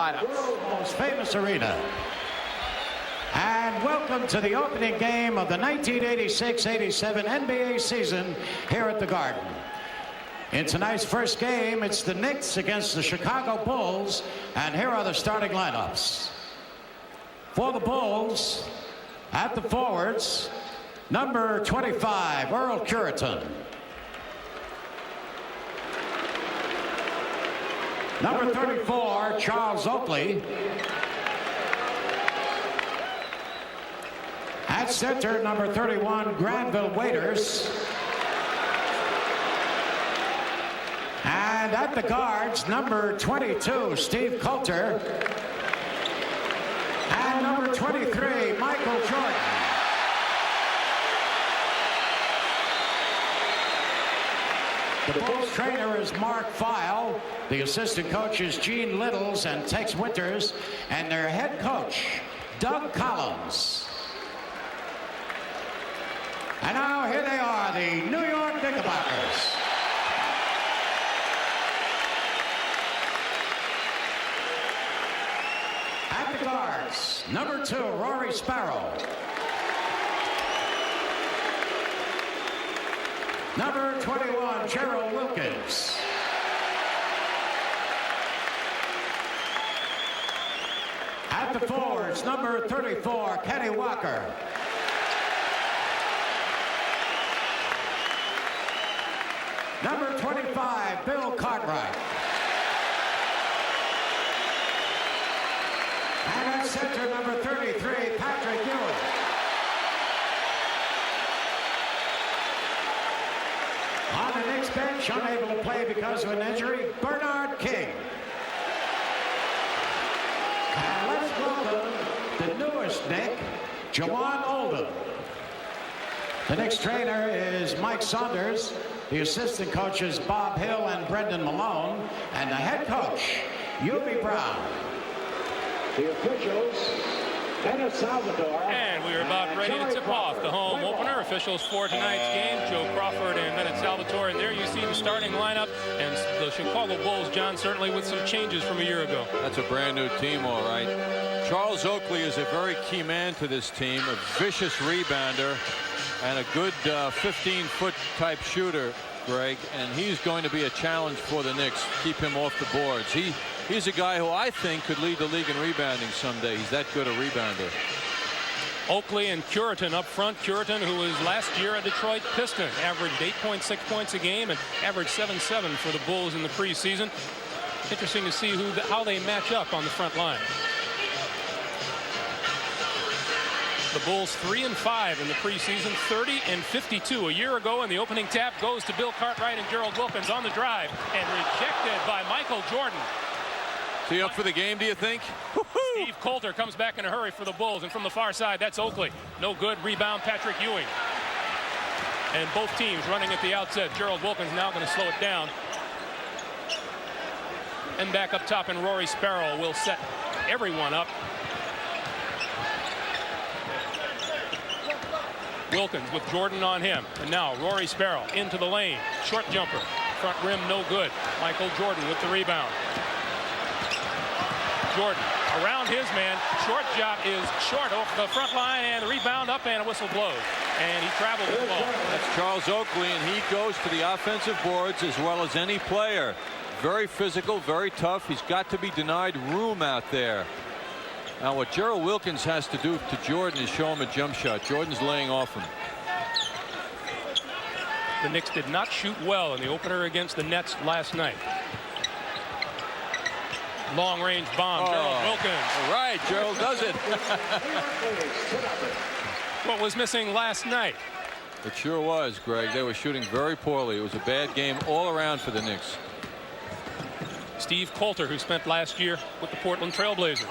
Most famous arena. And welcome to the opening game of the 1986-87 NBA season here at the Garden. In tonight's first game, it's the Knicks against the Chicago Bulls, and here are the starting lineups. For the Bulls, at the forwards, number 25, Earl Curitan. Number 34, Charles Oakley. At center, number 31, Granville Waiters. And at the guards, number 22, Steve Coulter. And number 23, Michael Jordan. The Bulls trainer is Mark Feil. The assistant coach is Gene Littles and Tex Winters. And their head coach, Doug Collins. And now here they are, the New York Knickerbockers. At the guards, number 2, Rory Sparrow. Number 21, Gerald Wilkins. At the forwards, number 34, Kenny Walker. Number 25, Bill Cartwright. And at center, number 33, Patrick Ewing. On the Knicks bench, unable to play because of an injury, Bernard King. And let's welcome the newest Knick, Jawan Oldham. The Knicks trainer is Mike Saunders. The assistant coaches Bob Hill and Brendan Malone. And the head coach, Hubie Brown. The officials, Dennis Salvador. And we are about ready to tip off the home opener. Officials for tonight's game, Joe Crawford and Bennett Salvatore. And there you see the starting lineup. And the Chicago Bulls, John, certainly with some changes from a year ago. That's a brand new team, all right. Charles Oakley is a very key man to this team, a vicious rebounder and a good 15-foot type shooter, Greg. And he's going to be a challenge for the Knicks. Keep him off the boards. He's a guy who I think could lead the league in rebounding someday. He's that good a rebounder. Oakley and Curitan up front. Curitan, who was last year a Detroit Piston, averaged 8.6 points a game and averaged 7-7 for the Bulls in the preseason. Interesting to see how they match up on the front line. The Bulls 3-5 in the preseason, 30-52 a year ago, and the opening tap goes to Bill Cartwright and Gerald Wilkins on the drive and rejected by Michael Jordan. Is he up for the game, do you think? Steve Coulter comes back in a hurry for the Bulls, and from the far side, that's Oakley. No good. Rebound, Patrick Ewing. And both teams running at the outset. Gerald Wilkins now going to slow it down. And back up top, and Rory Sparrow will set everyone up. Wilkins with Jordan on him. And now Rory Sparrow into the lane. Short jumper. Front rim no good. Michael Jordan with the rebound. Jordan around his man. Short job is short off the front line, and the rebound up, and a whistle blows. And he traveled the ball. That's Charles Oakley, and he goes to the offensive boards as well as any player. Very physical, very tough. He's got to be denied room out there. Now what Gerald Wilkins has to do to Jordan is show him a jump shot. Jordan's laying off him. The Knicks did not shoot well in the opener against the Nets last night. Long range bomb. Gerald Wilkins. All right, Gerald does it. What was missing last night? It sure was, Greg. They were shooting very poorly. It was a bad game all around for the Knicks. Steve Coulter, who spent last year with the Portland Trailblazers.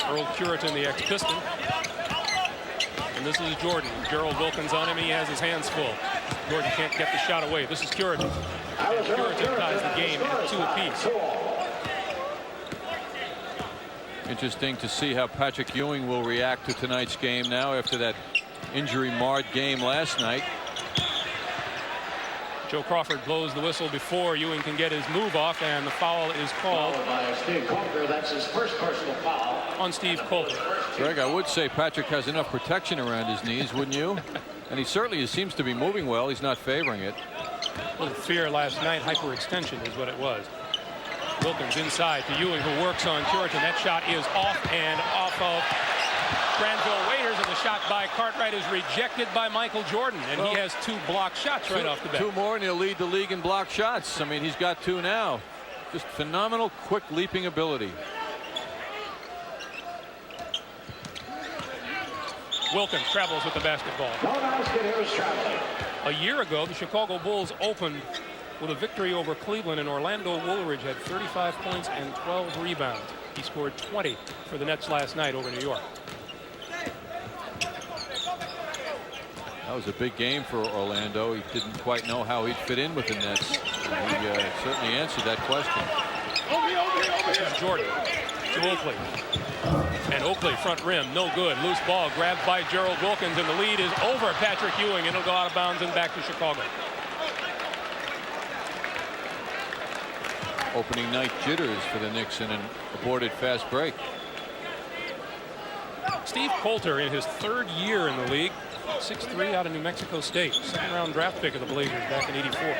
Earl Curitan, the ex-Piston. And this is Jordan. Gerald Wilkins on him. He has his hands full. Jordan can't get the shot away. This is Curitan. And Curitan ties the game at 2 apiece. Interesting to see how Patrick Ewing will react to tonight's game now after that injury-marred game last night. Joe Crawford blows the whistle before Ewing can get his move off, and the foul is called by Steve Coulter. That's his first personal foul on Steve Coulter. Greg, I would say Patrick has enough protection around his knees, wouldn't you? And he certainly seems to be moving well. He's not favoring it. A little fear last night. Hyperextension is what it was. Wilkins inside to Ewing, who works on Curitan. That shot is off and off of Granville Waiters, and the shot by Cartwright is rejected by Michael Jordan, and he has 2 blocked shots right off the bat. 2 more, and he'll lead the league in blocked shots. I mean, he's got 2 now. Just phenomenal, quick leaping ability. Wilkins travels with the basketball. A year ago, the Chicago Bulls opened with a victory over Cleveland, and Orlando Woolridge had 35 points and 12 rebounds. He scored 20 for the Nets last night over New York. That was a big game for Orlando. He didn't quite know how he'd fit in with the Nets. He certainly answered that question. This is Jordan to Oakley. And Oakley front rim, no good. Loose ball grabbed by Gerald Wilkins, and the lead is over Patrick Ewing, and it'll go out of bounds and back to Chicago. Opening night jitters for the Knicks in an aborted fast break. Steve Coulter in his 3rd year in the league. 6'3" out of New Mexico State. 2nd-round draft pick of the Blazers back in '84.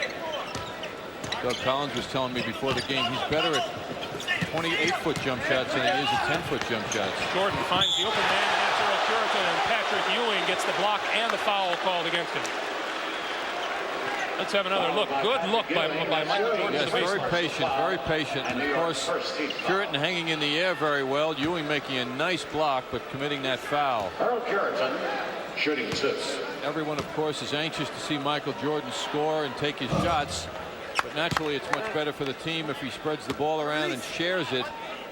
Doug Collins was telling me before the game he's better at 28-foot jump shots than he is at 10-foot jump shots. Jordan finds the open man, and that's Earl Curitan, and Patrick Ewing gets the block and the foul called against him. Let's have another look. Good look by Michael Jordan. Yes, very patient, very patient. And of course, Curitan hanging in the air very well. Ewing making a nice block, but committing that foul. Earl Curitan shooting 2. Everyone, of course, is anxious to see Michael Jordan score and take his shots. But naturally, it's much better for the team if he spreads the ball around and shares it.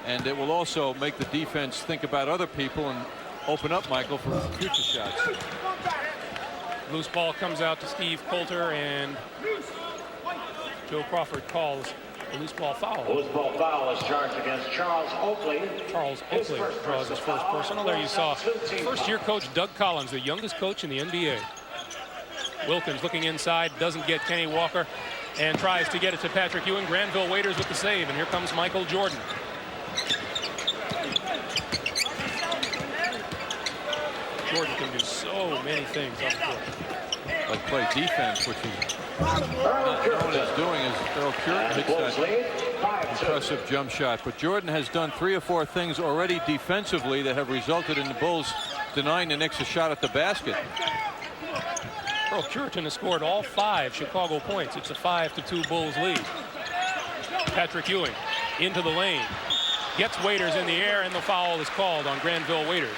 And it will also make the defense think about other people and open up Michael for future shots. Loose ball comes out to Steve Coulter, and Joe Crawford calls a loose ball foul. Loose ball foul is charged against Charles Oakley. Charles Oakley draws his first personal. There you saw first-year coach Doug Collins, the youngest coach in the NBA. Wilkins looking inside, doesn't get Kenny Walker, and tries to get it to Patrick Ewing. Granville Waiters with the save, and here comes Michael Jordan. Jordan can do so many things up court. Like play defense, which is not known as doing, as Earl Curitan hits that impressive jump shot. But Jordan has done 3 or 4 things already defensively that have resulted in the Bulls denying the Knicks a shot at the basket. Earl Curitan has scored all 5 Chicago points. It's a 5-2 Bulls lead. Patrick Ewing into the lane. Gets Waiters in the air, and the foul is called on Granville Waiters.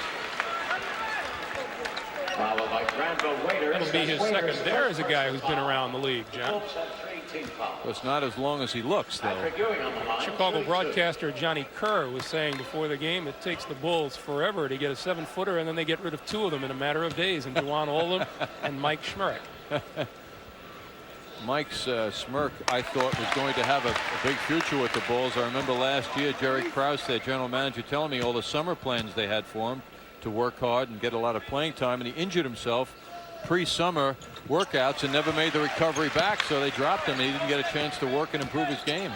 That'll be his second. There is a guy who's been around the league, John. It's not as long as he looks, though. Chicago broadcaster Johnny Kerr was saying before the game it takes the Bulls forever to get a 7-footer, and then they get rid of 2 of them in a matter of days, and Juwan Oldham and Mike Schmurek. Mike's smirk, I thought, was going to have a big future with the Bulls. I remember last year Jerry Krause, their general manager, telling me all the summer plans they had for him to work hard and get a lot of playing time, and he injured himself pre-summer workouts and never made the recovery back, so they dropped him, and he didn't get a chance to work and improve his game.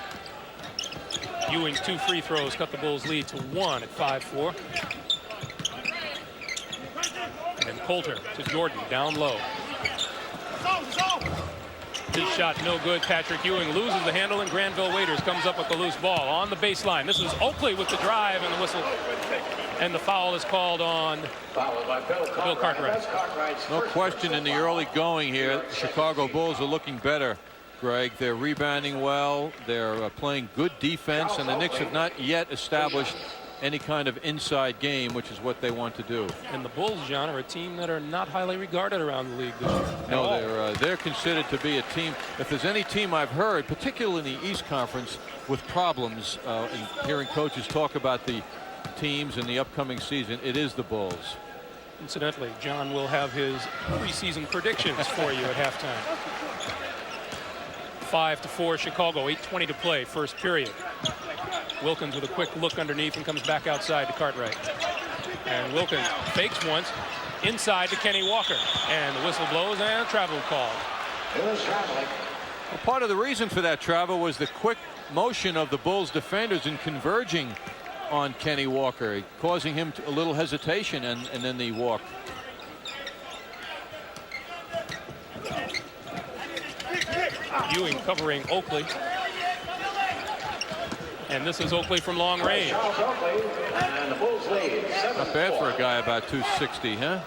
Ewing's 2 free throws cut the Bulls lead to 1 at 5-4. And Coulter to Jordan down low. His shot no good. Patrick Ewing loses the handle, and Granville Waiters comes up with the loose ball on the baseline. This is Oakley with the drive, and the whistle, and the foul is called on Bill Cartwright. No question, in the early going here, the Chicago Bulls are looking better, Greg. They're rebounding well. They're playing good defense, and the Knicks have not yet established any kind of inside game, which is what they want to do. And the Bulls, John, are a team that are not highly regarded around the league this year. No, they're considered to be a team. If there's any team I've heard, particularly in the East Conference, with problems, in hearing coaches talk about the teams in the upcoming season, it is the Bulls. Incidentally, John will have his preseason predictions for you at halftime. 5-4 Chicago, 8:20 to play, first period. Wilkins with a quick look underneath and comes back outside to Cartwright. And Wilkins fakes once inside to Kenny Walker. And the whistle blows and a travel call. Well, part of the reason for that, Trevor, was the quick motion of the Bulls defenders in converging on Kenny Walker, causing him a little hesitation, and then the walk. Ewing covering Oakley. And this is Oakley from long range. Not bad for a guy about 260, huh?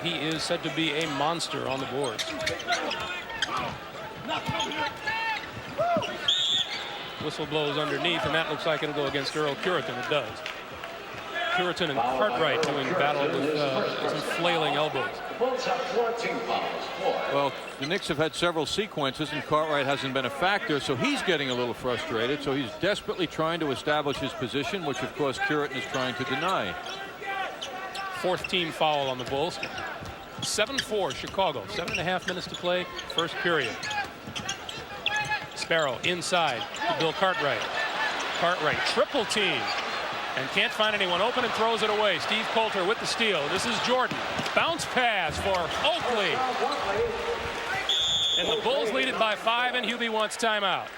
He is said to be a monster on the board. Whistle blows underneath, and that looks like it'll go against Earl Curitan. It does. Curitan and Cartwright doing battle with some flailing elbows. Well, the Knicks have had several sequences, and Cartwright hasn't been a factor, so he's getting a little frustrated. So he's desperately trying to establish his position, which, of course, Curitan is trying to deny. Fourth team foul on the Bulls. 7-4 Chicago. 7.5 minutes to play, first period. Sparrow inside to Bill Cartwright. Cartwright triple team and can't find anyone open and throws it away. Steve Coulter with the steal. This is Jordan. Bounce pass for Oakley. And the Bulls lead it by 5, and Hubie wants timeout.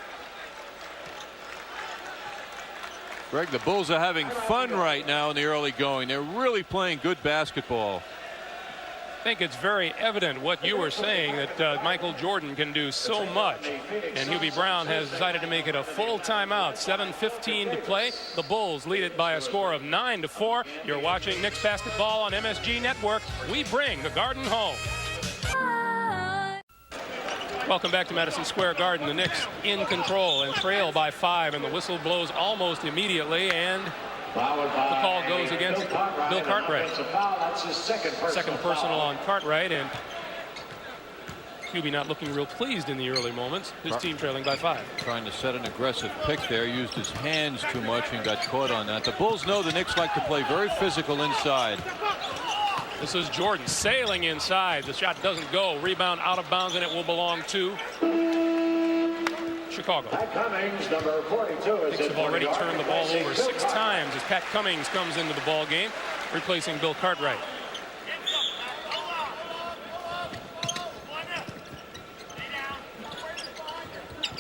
Greg, the Bulls are having fun right now in the early going. They're really playing good basketball. I think it's very evident what you were saying, that Michael Jordan can do so much. And Hubie Brown has decided to make it a full timeout. 7:15 to play. The Bulls lead it by a score of 9-4. You're watching Knicks basketball on MSG Network. We bring the Garden home. Welcome back to Madison Square Garden. The Knicks in control and trail by 5, and the whistle blows almost immediately, and the call goes against Bill Cartwright. Second personal on Cartwright, and Hubie not looking real pleased in the early moments. His team trailing by 5. Trying to set an aggressive pick there, used his hands too much and got caught on that. The Bulls know the Knicks like to play very physical inside. This is Jordan sailing inside. The shot doesn't go. Rebound out of bounds, and it will belong to Chicago. Pat Cummings, number 42, Knicks have already turned the ball over 6 times as Pat Cummings comes into the ball game, replacing Bill Cartwright.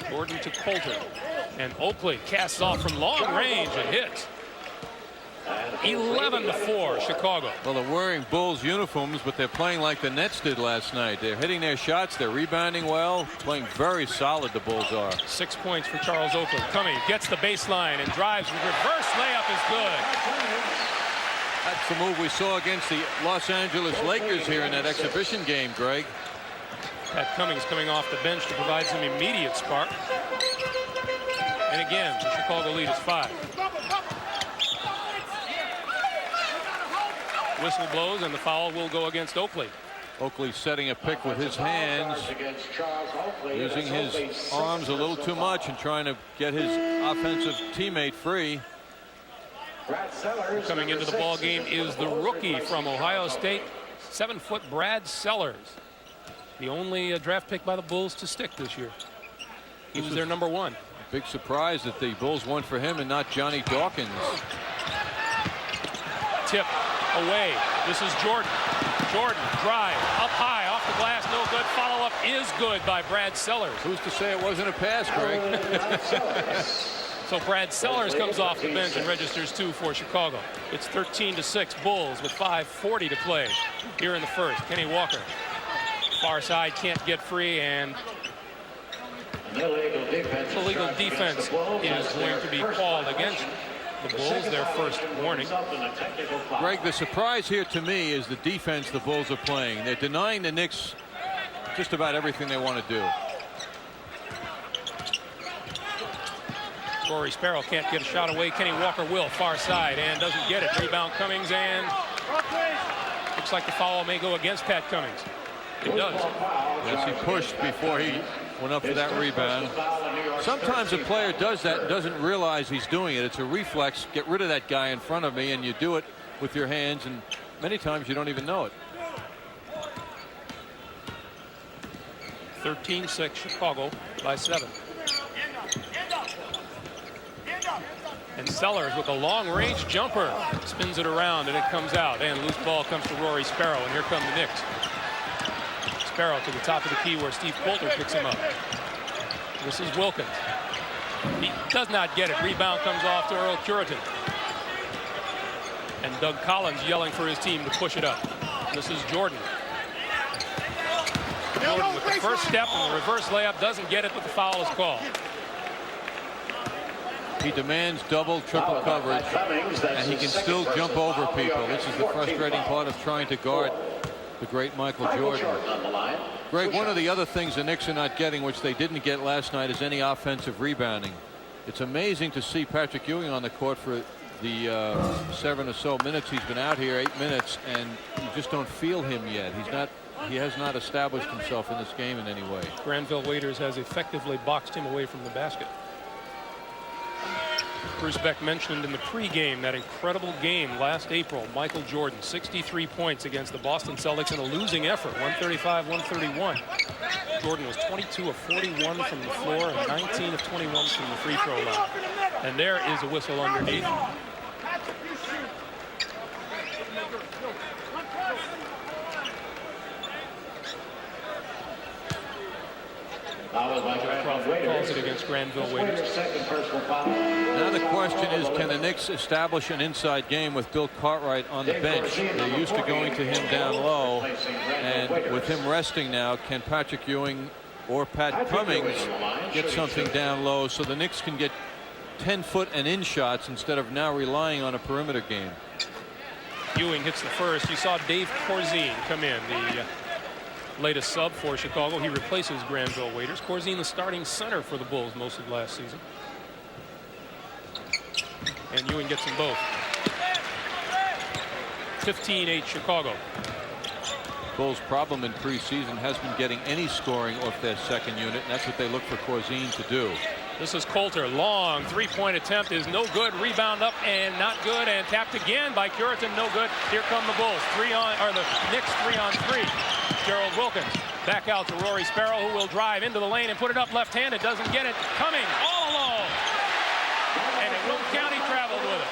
Jordan to Coulter, and Oakley casts off from long range and hits. 11-4 Chicago. Well, they're wearing Bulls uniforms, but they're playing like the Nets did last night. They're hitting their shots. They're rebounding well. Playing very solid, the Bulls are. 6 points for Charles Oakley. Cummings gets the baseline and drives. Reverse layup is good. That's the move we saw against the Los Angeles Lakers here in that exhibition game, Greg. Pat Cummings coming off the bench to provide some immediate spark. And again, the Chicago lead is 5. Whistle blows, and the foul will go against Oakley. Oakley setting a pick with his hands, using his arms a little too much and trying to get his offensive teammate free. Coming into the ball game is the rookie from Ohio State, 7-foot Brad Sellers. The only draft pick by the Bulls to stick this year. He was their number 1. Big surprise that the Bulls went for him and not Johnny Dawkins. Tip away. This is Jordan. Jordan drive up high off the glass. No good. Follow-up is good by Brad Sellers. Who's to say it wasn't a pass, Greg? So Brad Sellers comes off the bench and registers 2 for Chicago. It's 13-6 Bulls with 5:40 to play here in the first. Kenny Walker, far side, can't get free, and illegal defense is going to be called against the Bulls, their first warning. Greg, the surprise here to me is the defense the Bulls are playing. They're denying the Knicks just about everything they want to do. Rory Sparrow can't get a shot away. Kenny Walker will, far side, and doesn't get it. Rebound Cummings, and looks like the foul may go against Pat Cummings. It does. Yes, he pushed before he went up for that rebound. Sometimes a player does that and doesn't realize he's doing it. It's a reflex. Get rid of that guy in front of me, and you do it with your hands, and many times you don't even know it. 13-6 Chicago by 7. And Sellers with a long-range jumper spins it around, and it comes out, and loose ball comes to Rory Sparrow, and here come the Knicks. Sparrow to the top of the key where Steve Coulter picks him up. This is Wilkins. He does not get it. Rebound comes off to Earl Curitan. And Doug Collins yelling for his team to push it up. This is Jordan. Jordan with the first step and the reverse layup, doesn't get it, but the foul is called. He demands double, triple coverage, and he can still jump over people. This is the frustrating part of trying to guard the great Michael Jordan. Greg, one of the other things the Knicks are not getting, which they didn't get last night, is any offensive rebounding. It's amazing to see Patrick Ewing on the court for the 7 or so minutes he's been out here, 8 minutes, and you just don't feel him yet. He has not established himself in this game in any way. Granville Waiters has effectively boxed him away from the basket. Bruce Beck mentioned in the pregame that incredible game last April. Michael Jordan, 63 points against the Boston Celtics in a losing effort, 135-131. Jordan was 22 of 41 from the floor and 19 of 21 from the free throw line. And there is a whistle underneath. Crawford calls it against Granville Waiters. Now the question is, can the Knicks establish an inside game with Bill Cartwright on the bench? They're used to going to him down low, and with him resting now, can Patrick Ewing or Pat Cummings get something down low so the Knicks can get 10-foot and in shots instead of now relying on a perimeter game? Ewing hits the first. You saw Dave Corzine come in, the latest sub for Chicago. He replaces Granville Waiters. Corzine, the starting center for the Bulls most of last season. And Ewing gets them both. 15-8 Chicago. Bulls' problem in preseason has been getting any scoring off their second unit, and that's what they look for Corzine to do. This is Coulter. Long three-point attempt is no good. Rebound up and not good, and tapped again by Curitan. No good. Here come the Bulls. The Knicks 3-on-3. Gerald Wilkins back out to Rory Sparrow, who will drive into the lane and put it up left-handed. Doesn't get it. Cummings all alone. And Will County traveled with it.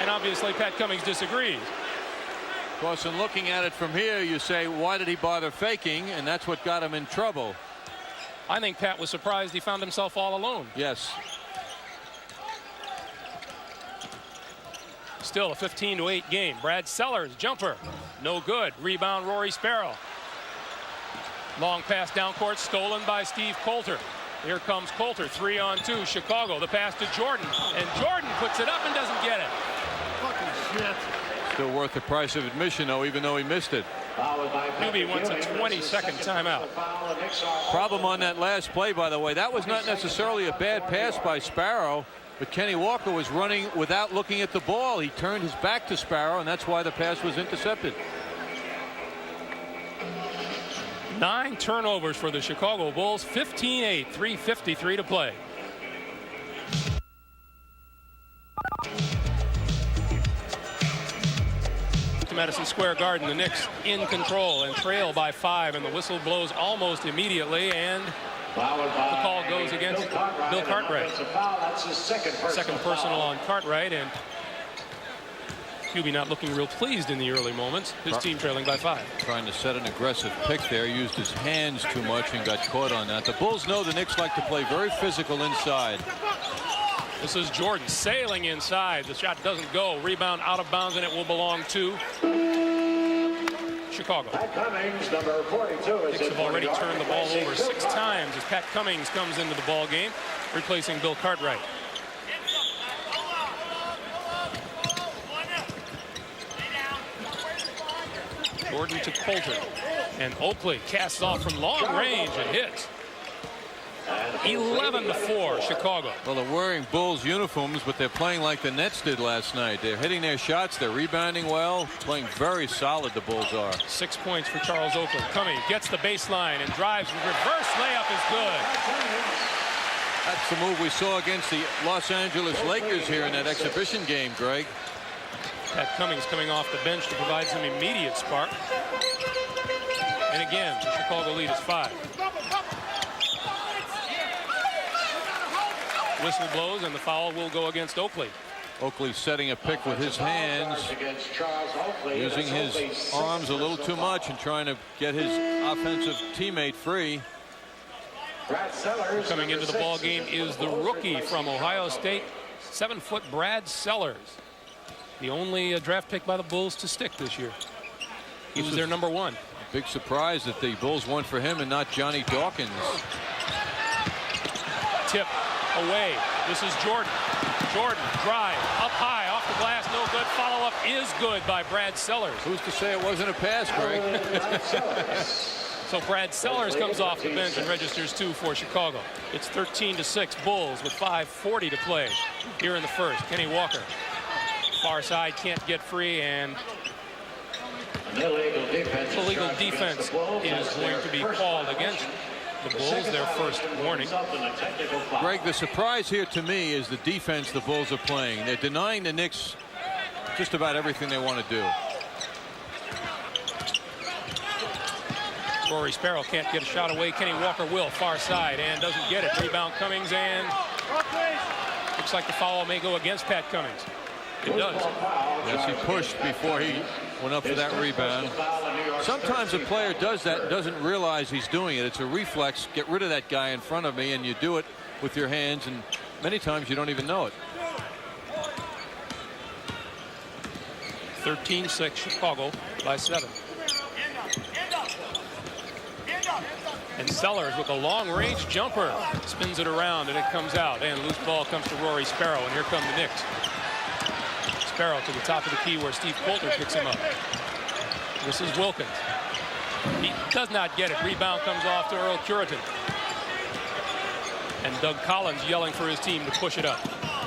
And obviously Pat Cummings disagrees. Of course, in looking at it from here, you say, why did he bother faking? And that's what got him in trouble. I think Pat was surprised he found himself all alone. Yes. Still a 15-8 game. Brad Sellers, jumper. No good. Rebound, Rory Sparrow. Long pass down court, stolen by Steve Coulter. Here comes Coulter, 3-on-2, Chicago. The pass to Jordan, and Jordan puts it up and doesn't get it. Fucking shit. Still worth the price of admission, though, even though he missed it. Newby wants a 20-second timeout. Problem on that last play, by the way, that was not necessarily a bad pass by Sparrow, but Kenny Walker was running without looking at the ball. He turned his back to Sparrow, and that's why the pass was intercepted. 9 turnovers for the Chicago Bulls. 15-8, 3:53 to play. To Madison Square Garden, the Knicks in control and trail by 5, and the whistle blows almost immediately, and the call goes against Bill Cartwright. Second personal on Cartwright, and Hubie not looking real pleased in the early moments. His team trailing by 5. Trying to set an aggressive pick there, used his hands too much and got caught on that. The Bulls know the Knicks like to play very physical inside. This is Jordan sailing inside. The shot doesn't go. Rebound out of bounds, and it will belong to Chicago. Cummings, number 42, Knicks have already turned the ball over 6 times as Pat Cummings comes into the ball game, replacing Bill Cartwright. Jordan to Coulter, and Oakley casts off from long range and hits. 11-4 Chicago. Well, they're wearing Bulls uniforms, but they're playing like the Nets did last night. They're hitting their shots, they're rebounding well, playing very solid, the Bulls are. 6 points for Charles Oakley. Cummings gets the baseline and drives. Reverse layup is good. That's the move we saw against the Los Angeles Lakers here in that exhibition game, Greg. Pat Cummings coming off the bench to provide some immediate spark. And again, the Chicago lead is 5. Whistle blows, and the foul will go against Oakley. Oakley setting a pick with his hands, using his arms a little too much and trying to get his offensive teammate free. Coming into the ball game is the rookie from Ohio State, 7-foot Brad Sellers, the only draft pick by the Bulls to stick this year. He was their number 1. Big surprise that the Bulls went for him and not Johnny Dawkins. Tip away. This is Jordan. Jordan drive up high off the glass, no good. Follow up is good by Brad Sellers. Who's to say it wasn't a pass, Greg? So Brad Sellers comes off the bench and registers 2 for Chicago. It's 13-6 Bulls with 5:40 to play here in the first. Kenny Walker, far side, can't get free, and illegal defense is going to be called against the Bulls, their first warning. Greg, the surprise here to me is the defense the Bulls are playing. They're denying the Knicks just about everything they want to do. Rory Sparrow can't get a shot away. Kenny Walker will, far side, and doesn't get it. Rebound Cummings, and looks like the foul may go against Pat Cummings. It does. Yes, he pushed before he went up for that rebound. Sometimes a player does that and doesn't realize he's doing it. It's a reflex. Get rid of that guy in front of me, and you do it with your hands, and many times you don't even know it. 13-6 Chicago by 7. And Sellers with a long-range jumper spins it around, and it comes out, and loose ball comes to Rory Sparrow, and here come the Knicks. Sparrow to the top of the key where Steve Coulter picks him up. This is Wilkins. He does not get it. Rebound comes off to Earl Curitan. And Doug Collins yelling for his team to push it up.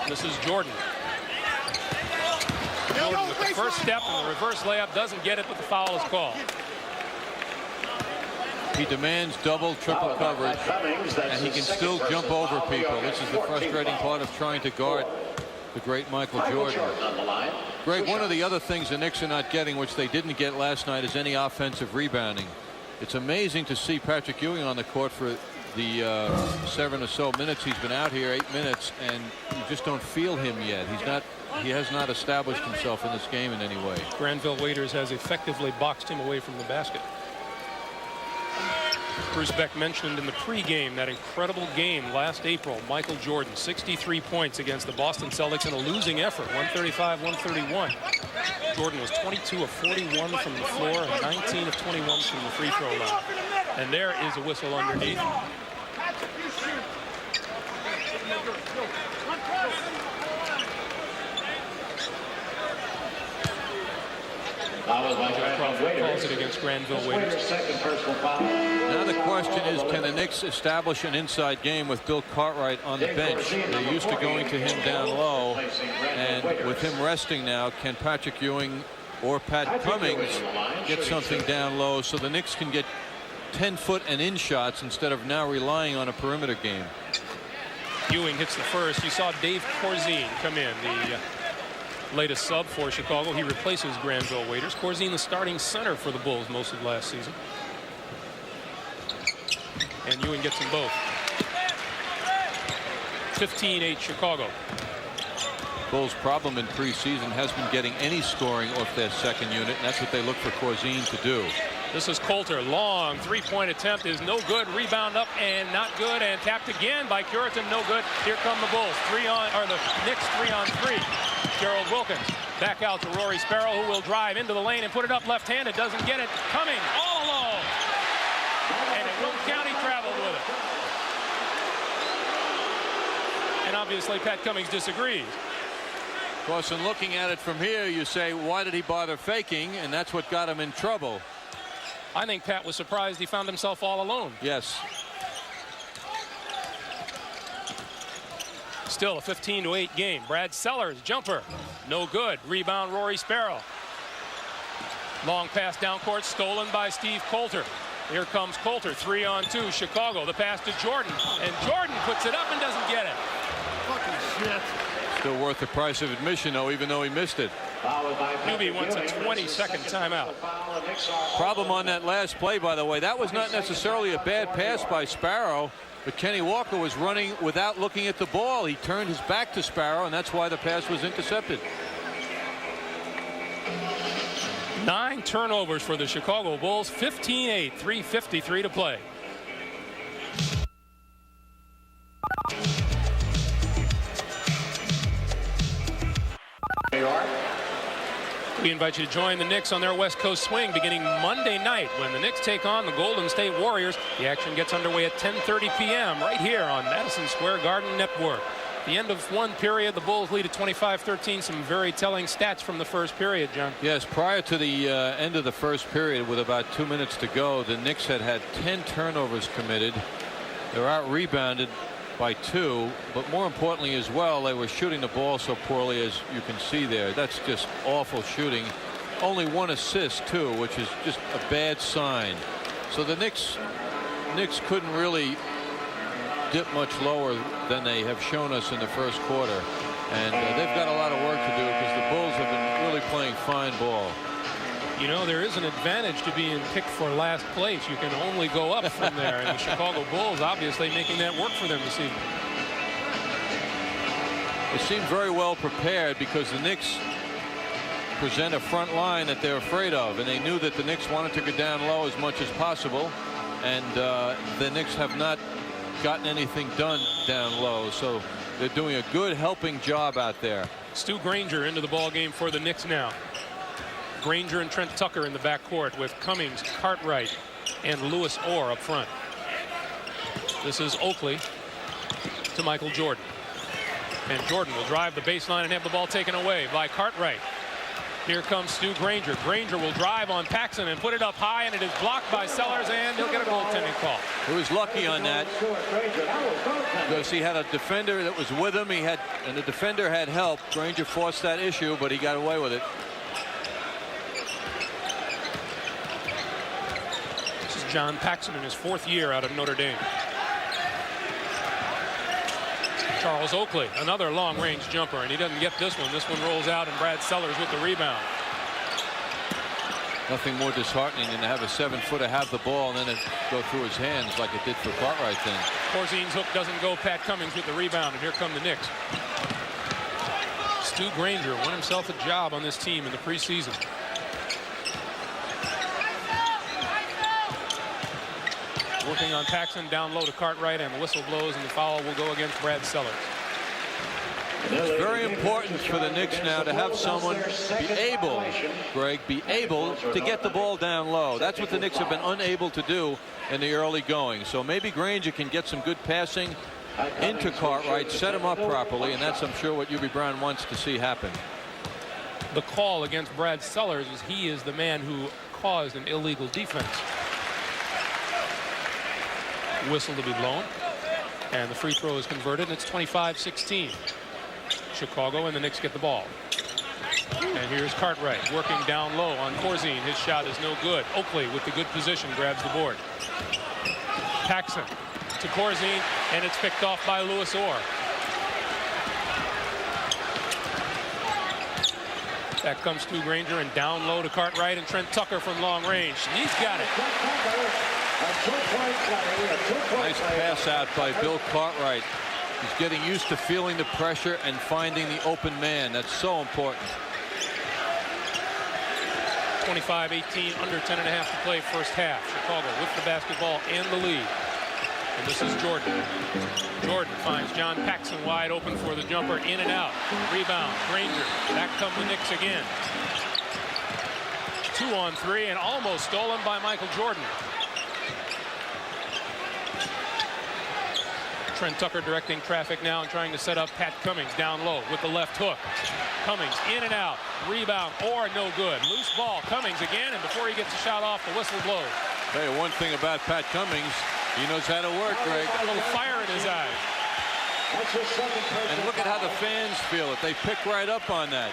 This is Jordan. Jordan with the first step and the reverse layup, doesn't get it, but the foul is called. He demands double, triple coverage, and he can still jump over people. This is the frustrating part of trying to guard the great Michael Jordan. Greg, one of the other things the Knicks are not getting, which they didn't get last night, is any offensive rebounding. It's amazing to see Patrick Ewing on the court for the 7 or so minutes he's been out here, 8 minutes, and you just don't feel him yet. He has not established himself in this game in any way. Granville Waiters has effectively boxed him away from the basket. Bruce Beck mentioned in the pregame that incredible game last April. Michael Jordan, 63 points against the Boston Celtics in a losing effort, 135-131. Jordan was 22 of 41 from the floor and 19 of 21 from the free throw line. And there is a whistle underneath. Crawford calls it against Granville Waiters. Now the question is, can the Knicks establish an inside game with Bill Cartwright on the bench? They're used to going to him down low, and with him resting now, can Patrick Ewing or Pat Cummings get something down low so the Knicks can get 10-foot and in shots instead of now relying on a perimeter game? Ewing hits the first. You saw Dave Corzine come in, the latest sub for Chicago. He replaces Granville Waiters. Corzine, the starting center for the Bulls most of last season. And Ewing gets them both. 15-8 Chicago. Bulls' problem in preseason has been getting any scoring off their second unit, and that's what they look for Corzine to do. This is Coulter. Long three-point attempt is no good. Rebound up and not good, and tapped again by Curitan. No good. Here come the Bulls. The Knicks 3-on-3. Gerald Wilkins back out to Rory Sparrow, who will drive into the lane and put it up left-handed. Doesn't get it. Coming all alone. And Will County traveled with it. And obviously Pat Cummings disagrees. Of course, in looking at it from here, you say, why did he bother faking? And that's what got him in trouble. I think Pat was surprised he found himself all alone. Yes. Still a 15-8 game. Brad Sellers, jumper. No good. Rebound, Rory Sparrow. Long pass down court, stolen by Steve Coulter. Here comes Coulter, 3-on-2, Chicago. The pass to Jordan, and Jordan puts it up and doesn't get it. Fucking shit. Still worth the price of admission, though, even though he missed it. Hubie wants a 20-second timeout. Problem on that last play, by the way, that was not necessarily a bad pass by Sparrow, but Kenny Walker was running without looking at the ball. He turned his back to Sparrow, and that's why the pass was intercepted. 9 turnovers for the Chicago Bulls, 15-8, 3:53 to play. We invite you to join the Knicks on their West Coast swing beginning Monday night when the Knicks take on the Golden State Warriors. The action gets underway at 10:30 p.m. right here on Madison Square Garden Network. The end of one period, the Bulls lead at 25-13. Some very telling stats from the first period, John. Yes, prior to the end of the first period, with about 2 minutes to go, the Knicks had 10 turnovers committed. They were out-rebounded by 2, but more importantly as well, they were shooting the ball so poorly, as you can see there. That's just awful shooting. Only 1 assist too, which is just a bad sign. So the Knicks couldn't really dip much lower than they have shown us in the first quarter, and they've got a lot of work to do because the Bulls have been really playing fine ball. You know, there is an advantage to being picked for last place. You can only go up from there, and the Chicago Bulls obviously making that work for them this evening. They seem very well prepared because the Knicks present a front line that they're afraid of, and they knew that the Knicks wanted to go down low as much as possible, and the Knicks have not gotten anything done down low, so they're doing a good helping job out there. Stu Granger into the ball game for the Knicks now. Granger and Trent Tucker in the backcourt with Cummings, Cartwright, and Lewis Orr up front. This is Oakley to Michael Jordan. And Jordan will drive the baseline and have the ball taken away by Cartwright. Here comes Stu Granger. Granger will drive on Paxson and put it up high, and it is blocked by Sellers, and he'll get a goaltending call. He was lucky on that because he had a defender that was with him. And the defender had help. Granger forced that issue, but he got away with it. This is John Paxson in his 4th year out of Notre Dame. Charles Oakley, another long-range jumper, and he doesn't get this one. This one rolls out, and Brad Sellers with the rebound. Nothing more disheartening than to have a 7-footer have the ball and then it go through his hands like it did for Cartwright then. Corzine's hook doesn't go. Pat Cummings with the rebound, and here come the Knicks. Stu Granger won himself a job on this team in the preseason. Working on Paxson, down low to Cartwright, and the whistle blows, and the foul will go against Brad Sellers. It's very important for the Knicks now to have someone be able, Greg, be able to get the ball down low. That's what the Knicks have been unable to do in the early going. So maybe Granger can get some good passing into Cartwright, set him up properly, and that's, I'm sure, what Hubie Brown wants to see happen. The call against Brad Sellers is he is the man who caused an illegal defense. Whistle to be blown, and the free throw is converted, and it's 25-16. Chicago, and the Knicks get the ball. And here's Cartwright working down low on Corzine. His shot is no good. Oakley with the good position grabs the board. Paxson to Corzine, and it's picked off by Lewis Orr. Back comes Stu Granger, and down low to Cartwright, and Trent Tucker from long range. He's got it. Nice pass out by Bill Cartwright. He's getting used to feeling the pressure and finding the open man. That's so important. 25-18, under 10 and a half to play first half. Chicago with the basketball and the lead. And this is Jordan. Jordan finds John Paxson wide open for the jumper, in and out. Rebound, Granger. Back come the Knicks again. 2-on-3, and almost stolen by Michael Jordan. Trent Tucker directing traffic now and trying to set up Pat Cummings down low with the left hook. Cummings in and out. Rebound, or no good. Loose ball. Cummings again, and before he gets a shot off, the whistle blows. Tell you one thing about Pat Cummings, he knows how to work, Greg. A little fire in his eyes. And look at how the fans feel it. They pick right up on that.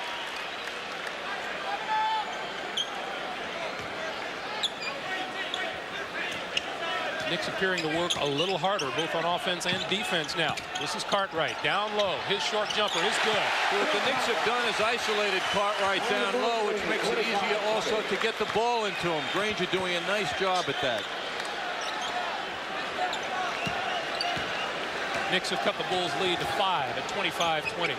Knicks appearing to work a little harder, both on offense and defense now. This is Cartwright down low. His short jumper is good. What the Knicks have done is isolated Cartwright down low, which makes it easier also to get the ball into him. Granger doing a nice job at that. Knicks have cut the Bulls' lead to 5 at 25-20.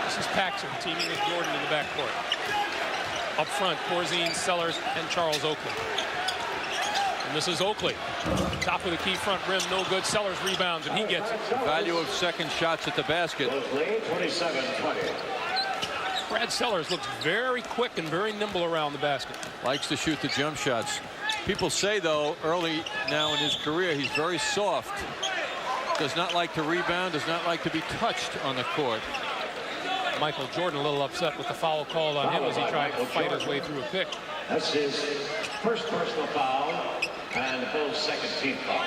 This is Paxson teaming with Jordan in the backcourt. Up front, Corzine, Sellers, and Charles Oakley. And this is Oakley. Top of the key front rim, no good. Sellers rebounds, and he gets it. The value of second shots at the basket. 27-20. Brad Sellers looks very quick and very nimble around the basket. Likes to shoot the jump shots. People say, though, early now in his career, he's very soft. Does not like to rebound, does not like to be touched on the court. Michael Jordan a little upset with the foul called on him as he tried to fight his way through a pick. That's his first personal foul and the Bulls' second team foul.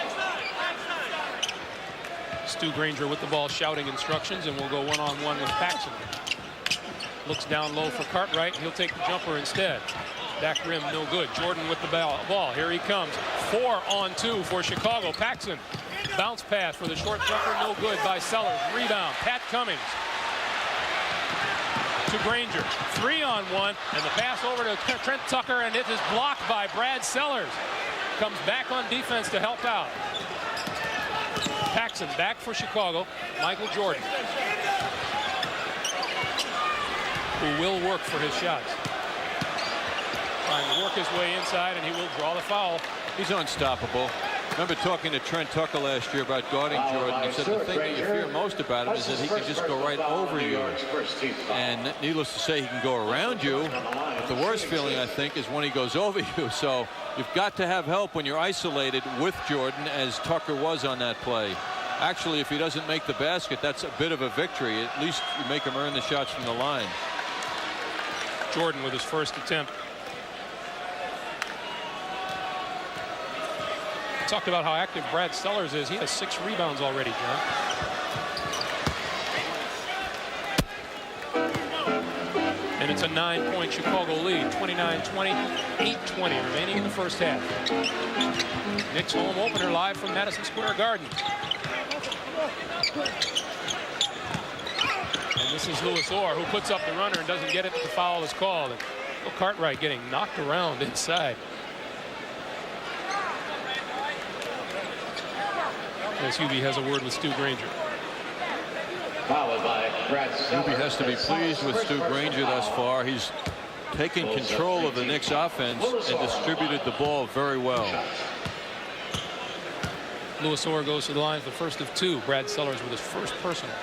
Stu Granger with the ball shouting instructions, and we'll go one-on-one with Paxson. Looks down low for Cartwright. He'll take the jumper instead. Back rim, no good. Jordan with the ball. Here he comes. 4-on-2 for Chicago. Paxson. Bounce pass for the short jumper, no good by Sellers. Rebound, Pat Cummings. To Granger. 3-on-1, and the pass over to Trent Tucker, and it is blocked by Brad Sellers. Comes back on defense to help out. Paxson back for Chicago. Michael Jordan, who will work for his shots. Trying to work his way inside, and he will draw the foul. He's unstoppable. Remember talking to Trent Tucker last year about guarding Jordan. He said the thing that you fear most about him is that he can just go right over you. And needless to say, he can go around you. But the worst feeling, I think, is when he goes over you. So you've got to have help when you're isolated with Jordan, as Tucker was on that play. Actually, if he doesn't make the basket, that's a bit of a victory. At least you make him earn the shots from the line. Jordan with his first attempt. Talked about how active Brad Sellers is. He has 6 rebounds already, John. And it's a 9-point Chicago lead. 29-20, 8:20 remaining in the first half. Knicks home opener live from Madison Square Garden. And this is Louis Orr, who puts up the runner and doesn't get it. The foul is called. And Cartwright getting knocked around inside. As Hubie has a word with Stu Granger. Followed by Brad Sellers. Hubie has to be pleased with Stu Granger thus far. He's taken control of the Knicks offense and distributed the ball very well. Louis Orr goes to the line for the first of 2. Brad Sellers with his first personal.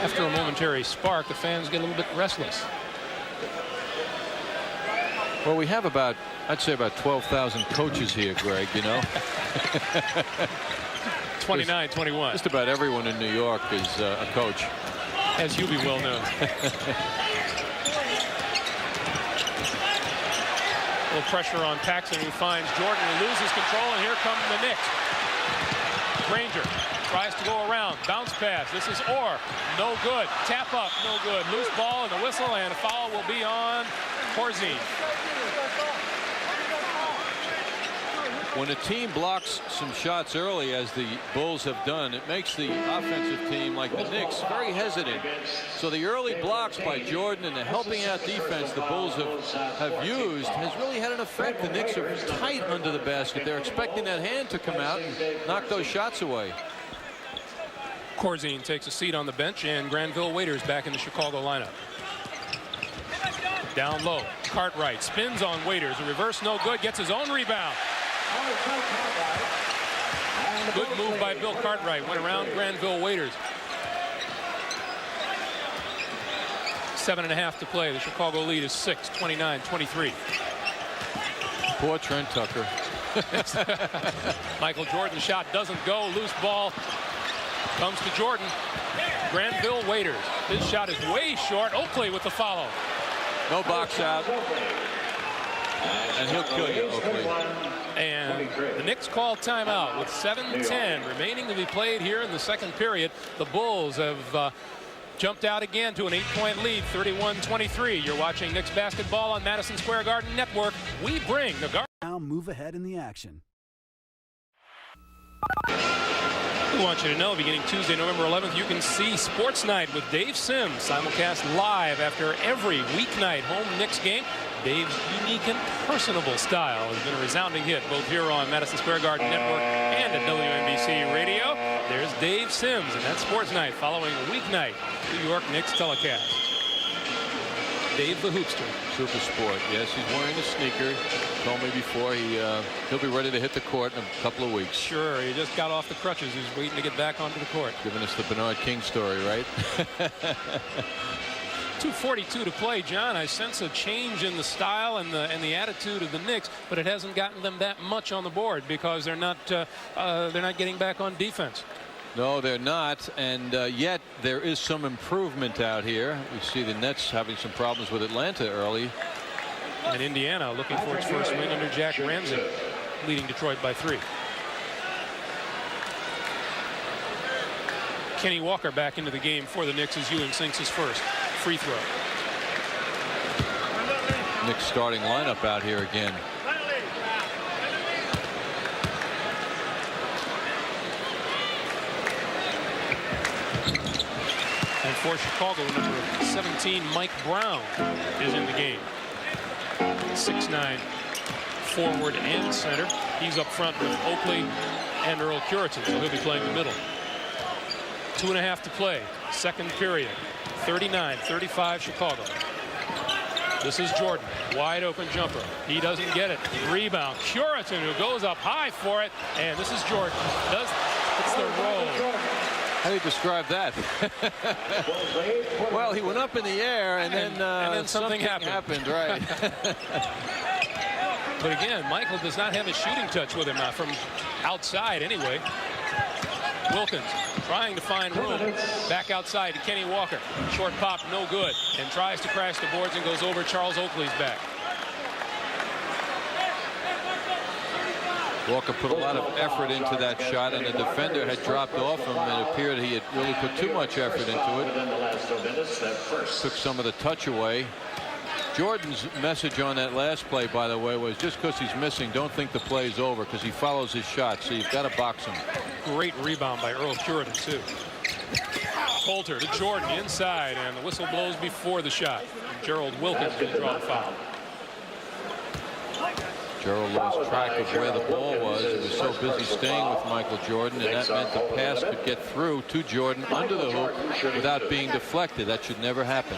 After a momentary spark, the fans get a little bit restless. Well, we have about, I'd say about 12,000 coaches here, Greg, you know. 29-21. Just about everyone in New York is a coach. As Hubie well knows. A little pressure on Paxson, who finds Jordan, who loses control, and here come the Knicks. Granger tries to go around. Bounce pass. This is Orr. No good. Tap up. No good. Loose ball and a whistle, and a foul will be on Corzine. When a team blocks some shots early, as the Bulls have done, it makes the offensive team, like the Knicks, very hesitant. So the early blocks by Jordan and the helping out defense the Bulls have used has really had an effect. The Knicks are tight under the basket. They're expecting that hand to come out and knock those shots away. Corzine takes a seat on the bench, and Granville Waiters back in the Chicago lineup. Down low, Cartwright spins on Waiters. A reverse, no good. Gets his own rebound. Good move by Bill Cartwright. Went around Granville Waiters. 7.5 to play. The Chicago lead is 6, 29-23. Poor Trent Tucker. Michael Jordan's shot doesn't go. Loose ball comes to Jordan. Granville Waiters. His shot is way short. Oakley with the follow. No box out. And he'll kill you, Oakley. And the Knicks call timeout with 7:10 remaining to be played here in the second period. The Bulls have jumped out again to an 8-point lead, 31-23. You're watching Knicks basketball on Madison Square Garden Network. We bring the Garden. Now move ahead in the action. We want you to know, beginning Tuesday, November 11th, you can see Sports Night with Dave Sims, simulcast live after every weeknight home Knicks game. Dave's unique and personable style has been a resounding hit both here on Madison Square Garden Network and at WNBC Radio. There's Dave Sims, and that's Sports Night following a weeknight New York Knicks telecast. Dave the Hoopster. Super sport. Yes, he's wearing a sneaker. Told me before he'll be ready to hit the court in a couple of weeks. Sure, he just got off the crutches. He's waiting to get back onto the court. Giving us the Bernard King story, right? 2:42 to play, John. I sense a change in the style and the attitude of the Knicks, but it hasn't gotten them that much on the board because they're not getting back on defense. No, they're not, and yet there is some improvement out here. We see the Nets having some problems with Atlanta early. And Indiana looking for its first win under Jack Ramsey, leading Detroit by 3. Kenny Walker back into the game for the Knicks as Ewing sinks his first free throw. Knicks starting lineup out here again. And for Chicago, number 17, Mike Brown, is in the game. 6'9" forward and center. He's up front with Oakley and Earl Curitan, so he'll be playing the middle. 2.5 to play. Second period. 39-35 Chicago. This is Jordan. Wide open jumper. He doesn't get it. Rebound. Curitan, who goes up high for it. And this is Jordan. It's the roll. How do you describe that? Well, he went up in the air and then something happened. Right. But again, Michael does not have a shooting touch with him from outside anyway. Wilkins trying to find room. Back outside to Kenny Walker. Short pop, no good. And tries to crash the boards and goes over Charles Oakley's back. Walker put a lot of effort into that shot, and the defender had dropped off him, and it appeared he had really put too much effort into it. Took some of the touch away. Jordan's message on that last play, by the way, was just because he's missing, don't think the play's over, because he follows his shot, so you've got to box him. Great rebound by Earl Curitan, too. Coulter to Jordan inside, and the whistle blows before the shot. Gerald Wilkins will draw the foul. Gerald lost track of where the ball was. He was so busy staying with Michael Jordan, and that meant the pass could get through to Jordan under the hoop without being deflected. That should never happen.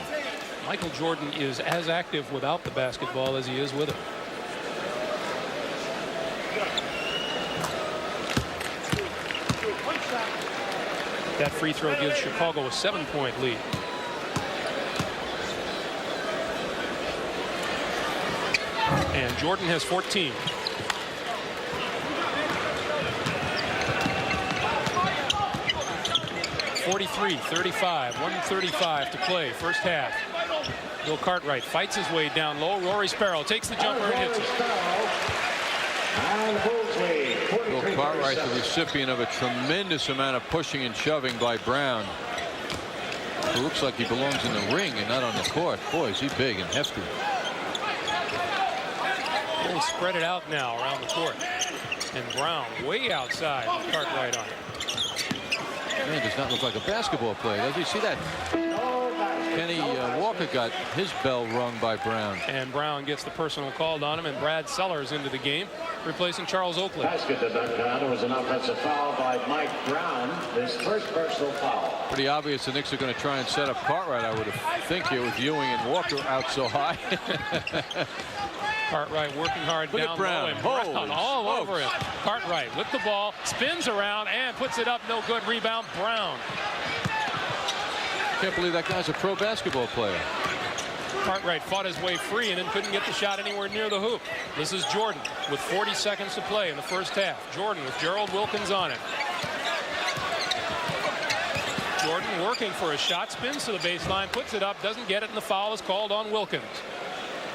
Michael Jordan is as active without the basketball as he is with it. That free throw gives Chicago a 7-point lead. And Jordan has 14. (43-35), 1:35 to play, first half. Bill Cartwright fights his way down low. Rory Sparrow takes the jumper and hits it. Bill Cartwright, the recipient of a tremendous amount of pushing and shoving by Brown. It looks like he belongs in the ring and not on the court. Boy, is he big and hefty. We'll spread it out now around the court. And Brown way outside with Cartwright on it. Man, does not look like a basketball player, does he? See that? Kenny Walker got his bell rung by Brown. And Brown gets the personal called on him, and Brad Sellers into the game, replacing Charles Oakley. Basket to dunk on. There was an offensive foul by Mike Brown. His first personal foul. Pretty obvious the Knicks are going to try and set up Cartwright, I would think, here with Ewing and Walker out so high. Cartwright working hard Look down at Brown. low, and Brown all over him. Cartwright with the ball, spins around and puts it up. No good. Rebound, Brown. Can't believe that guy's a pro basketball player. Cartwright fought his way free and then couldn't get the shot anywhere near the hoop. This is Jordan with 40 seconds to play in the first half. Jordan with Gerald Wilkins on it. Jordan working for a shot, spins to the baseline, puts it up, doesn't get it, and the foul is called on Wilkins.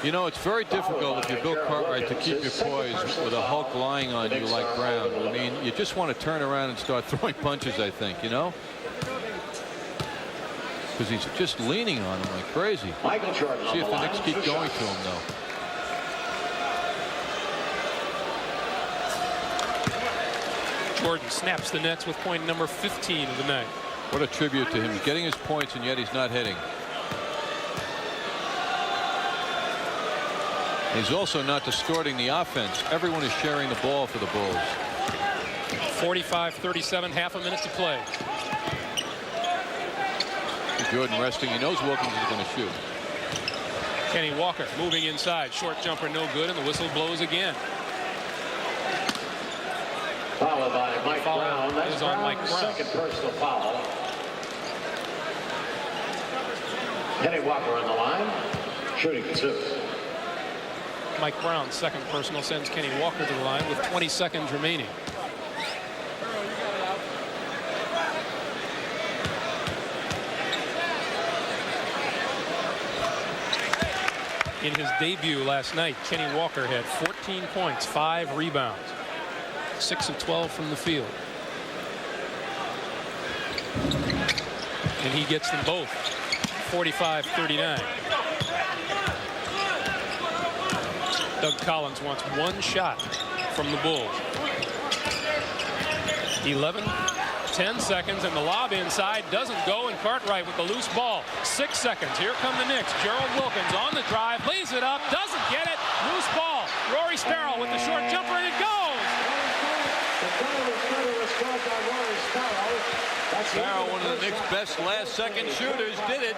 You know, it's very difficult if you're Bill Cartwright to keep your poise with a Hulk lying on you like Brown. I mean, you just want to turn around and start throwing punches, I think, you know? Because he's just leaning on him like crazy. See if the Knicks keep going to him, though. Jordan snaps the Nets with point number 15 of the night. What a tribute to him. He's getting his points, and yet he's not hitting. He's also not distorting the offense. Everyone is sharing the ball for the Bulls. 45-37, half a minute to play. Jordan resting. He knows Wilkins is going to shoot. Kenny Walker moving inside. Short jumper no good, and the whistle blows again. Followed by Mike Foul Brown. That's is on Mike Brown's Brown. second personal foul. Kenny Walker on the line, shooting 2. Mike Brown's second personal sends Kenny Walker to the line with 20 seconds remaining. In his debut last night, Kenny Walker had 14 points, 5 rebounds, 6 of 12 from the field. And he gets them both. 45-39. Doug Collins wants one shot from the Bulls. 10 seconds, and the lob inside doesn't go, and Cartwright with the loose ball. 6 seconds. Here come the Knicks. Gerald Wilkins on the drive, lays it up, doesn't get it. Loose ball. Rory Sparrow with the short jumper, and it goes. Sparrow, one of the Knicks' best last-second shooters, did it.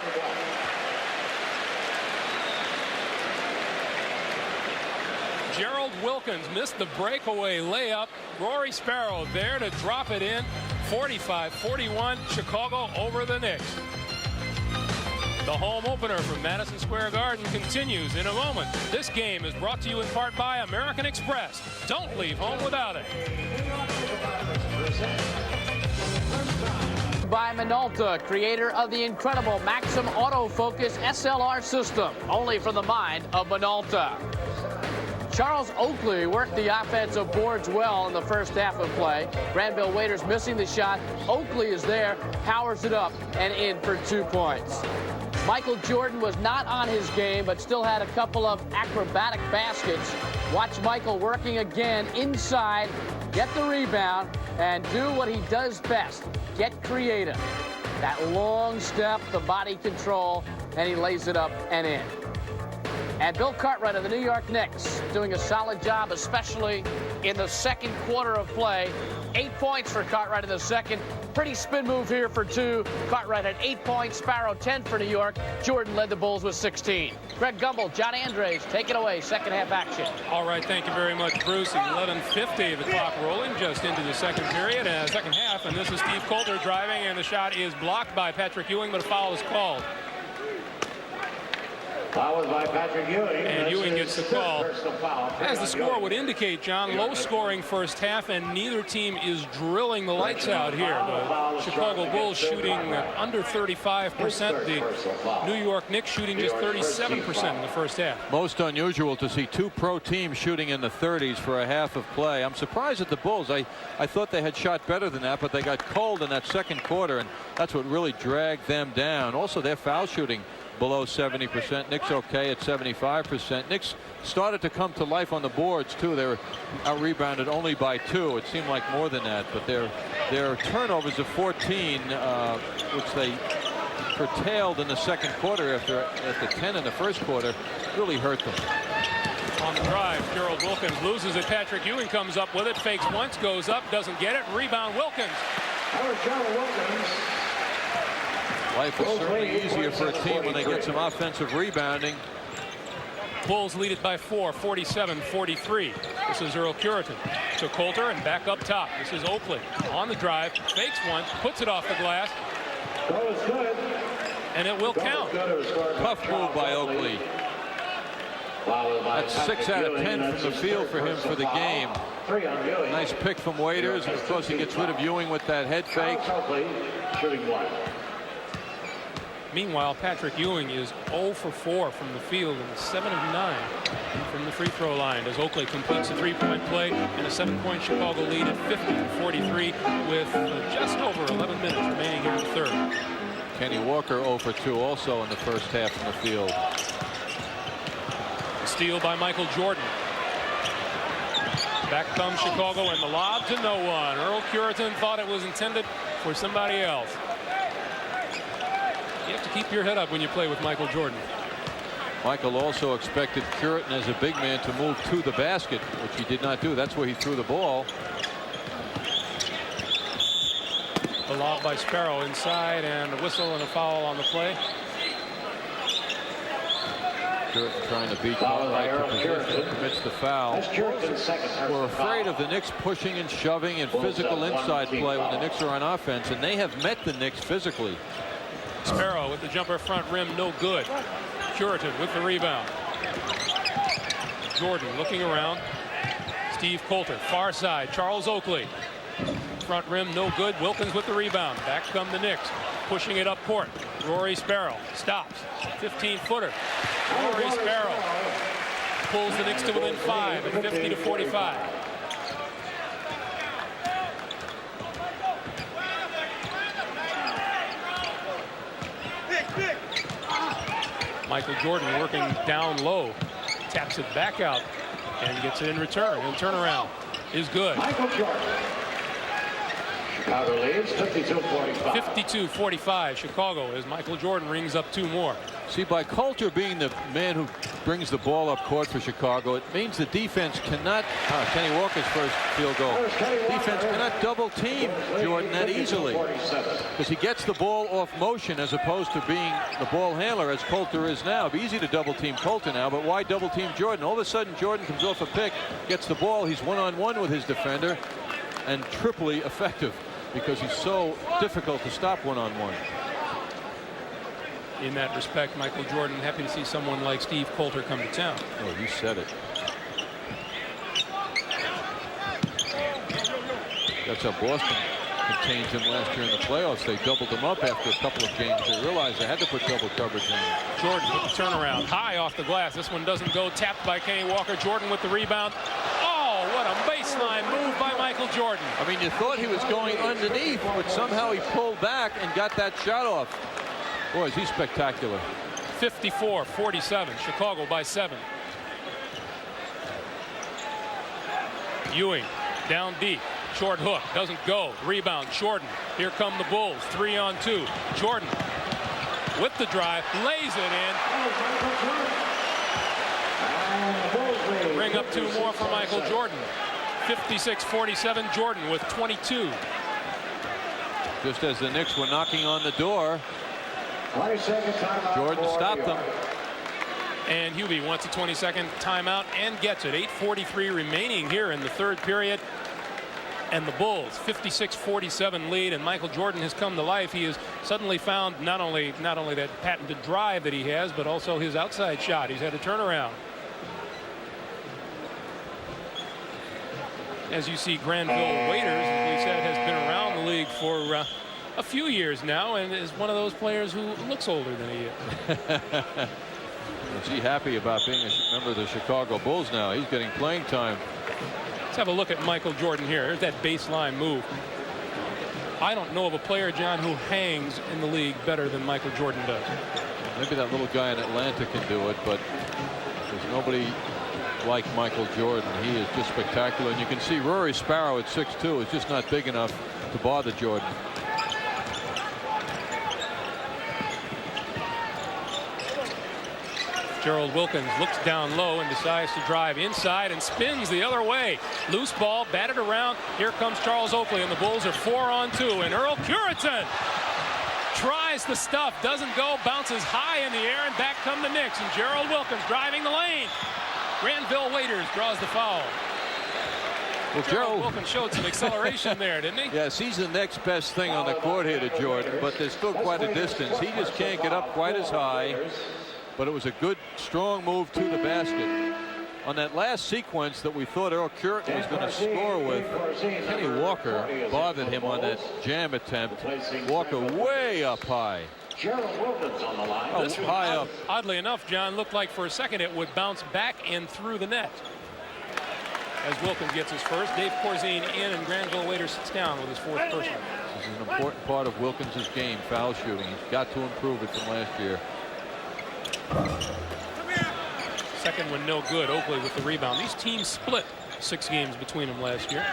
Gerald Wilkins missed the breakaway layup. Rory Sparrow there to drop it in. 45-41, Chicago over the Knicks. The home opener from Madison Square Garden continues in a moment. This game is brought to you in part by American Express. Don't leave home without it. By Minolta, creator of the incredible Maxim Autofocus SLR system, only for the mind of Minolta. Charles Oakley worked the offensive boards well in the first half of play. Granville Waiters missing the shot. Oakley is there, powers it up, and in for 2 points. Michael Jordan was not on his game, but still had a couple of acrobatic baskets. Watch Michael working again inside, get the rebound, and do what he does best, get creative. That long step, the body control, and he lays it up and in. And Bill Cartwright of the New York Knicks doing a solid job, especially in the second quarter of play. 8 points for Cartwright in the second. Pretty spin move here for 2. Cartwright had 8 points, Sparrow 10 for New York. Jordan led the Bulls with 16. Greg Gumbel, John Andres, take it away. Second half action. All right, thank you very much, Bruce. 11:50, the clock rolling just into the second period, second half. And this is Steve Coulter driving, and the shot is blocked by Patrick Ewing, but a foul is called. Foul by Patrick Ewing. And Ewing gets the call. As the score would indicate, John, low-scoring first half, and neither team is drilling the lights out here. The Chicago Bulls shooting under 35%. The New York Knicks shooting just 37% in the first half. Most unusual to see 2 pro teams shooting in the 30s for a half of play. I'm surprised at the Bulls. I thought they had shot better than that, but they got cold in that second quarter, and that's what really dragged them down. Also, their foul shooting below 70%. Knicks okay at 75%. Knicks started to come to life on the boards too. They were out-rebounded only by 2. It seemed like more than that, but their turnovers of 14, which they curtailed in the second quarter after 10 in the first quarter, really hurt them. On the drive, Gerald Wilkins loses it. Patrick Ewing comes up with it, fakes once, goes up, doesn't get it. Rebound Wilkins. Gerald Wilkins. Life is certainly easier for a team when they get some offensive rebounding. Bulls lead it by 4, 47-43. This is Earl Curitan to Coulter and back up top. This is Oakley on the drive, fakes one, puts it off the glass, and it will count. Tough move by Oakley. That's 6 out of 10 from the field for him for the game. Nice pick from Waiters, and of course he gets rid of Ewing with that head fake. Meanwhile, Patrick Ewing is 0 for 4 from the field and 7 of 9 from the free throw line as Oakley completes a three-point play and a 7-point Chicago lead at 50-43 with just over 11 minutes remaining here in the third. Kenny Walker 0 for 2 also in the first half in the field. Steal by Michael Jordan. Back comes Chicago and the lob to no one. Earl Curitan thought it was intended for somebody else. You have to keep your head up when you play with Michael Jordan. Michael also expected Curitan as a big man to move to the basket, which he did not do. That's where he threw the ball. The lob by Sparrow inside and a whistle and a foul on the play. Curitan trying to beat Cartwright to position, commits the foul. We're afraid of the Knicks pushing and shoving and physical inside play when the Knicks are on offense, and they have met the Knicks physically. Sparrow with the jumper front rim, no good. Curitan with the rebound. Jordan looking around. Steve Coulter, far side. Charles Oakley. Front rim, no good. Wilkins with the rebound. Back come the Knicks. Pushing it up court. Rory Sparrow stops. 15-footer. Rory Sparrow pulls the Knicks to within 5 at 50-45. Michael Jordan working down low, taps it back out and gets it in return, and turnaround is good. Michael Jordan. Chicago leads 52-45. 52-45 Chicago as Michael Jordan rings up 2 more. See, by Coulter being the man who brings the ball up court for Chicago, it means the defense cannot, Kenny Walker's first field goal, defense cannot double team Jordan that easily because he gets the ball off motion as opposed to being the ball handler as Coulter is now. It'd be easy to double team Coulter now, but why double team Jordan? All of a sudden Jordan comes off a pick, gets the ball, he's one-on-one with his defender and triply effective because he's so difficult to stop one-on-one. In that respect, Michael Jordan happy to see someone like Steve Coulter come to town. Oh, you said it. That's how Boston contained him last year in the playoffs. They doubled him up after a couple of games. They realized they had to put double coverage on him. Jordan with the turnaround, high off the glass. This one doesn't go. Tapped by Kenny Walker. Jordan with the rebound. Oh, what a baseline move by Michael Jordan. I mean, you thought he was going underneath, but somehow he pulled back and got that shot off. Boy, is he spectacular. 54-47, Chicago by 7. Ewing down deep, short hook, doesn't go. Rebound, Jordan. Here come the Bulls, 3-on-2. Jordan with the drive, lays it in. Bring up 2 more for Michael Jordan. 56-47, Jordan with 22. Just as the Knicks were knocking on the door, Jordan stopped them. And Hubie wants a 20-second timeout and gets it. 8:43 remaining here in the third period. And the Bulls 56-47 lead, and Michael Jordan has come to life. He has suddenly found not only that patented drive that he has, but also his outside shot. He's had a turnaround. As you see, Granville Waiters, as we said, has been around the league for a few years now and is one of those players who looks older than he is. Is he happy about being a member of the Chicago Bulls now? He's getting playing time. Let's have a look at Michael Jordan here. Here's that baseline move. I don't know of a player, John, who hangs in the league better than Michael Jordan does. Maybe that little guy in Atlanta can do it, but there's nobody like Michael Jordan. He is just spectacular. And you can see Rory Sparrow at 6'2" is just not big enough to bother Jordan. Gerald Wilkins looks down low and decides to drive inside and spins the other way. Loose ball batted around. Here comes Charles Oakley, and the Bulls are 4-on-2. And Earl Curitan tries the stuff, doesn't go, bounces high in the air, and back come the Knicks. And Gerald Wilkins driving the lane. Granville Waiters draws the foul. Well, Gerald Wilkins showed some acceleration there, didn't he? Yes, he's the next best thing on the court here to Jordan, but there's still quite a distance. He just can't get up quite as high. But it was a good, strong move to the basket. On that last sequence that we thought Earl Curitan was going to score with, Kenny Walker bothered him on that jam attempt. Walker way up high. Gerald Wilkins on the line. Oh, high up. Oddly enough, John, looked like for a second it would bounce back and through the net. As Wilkins gets his first, Dave Corzine in, and Granville Waiter sits down with his fourth personal. This is an important part of Wilkins' game, foul shooting. He's got to improve it from last year. Second one no good. Oakley with the rebound. These teams split 6 games between them last year.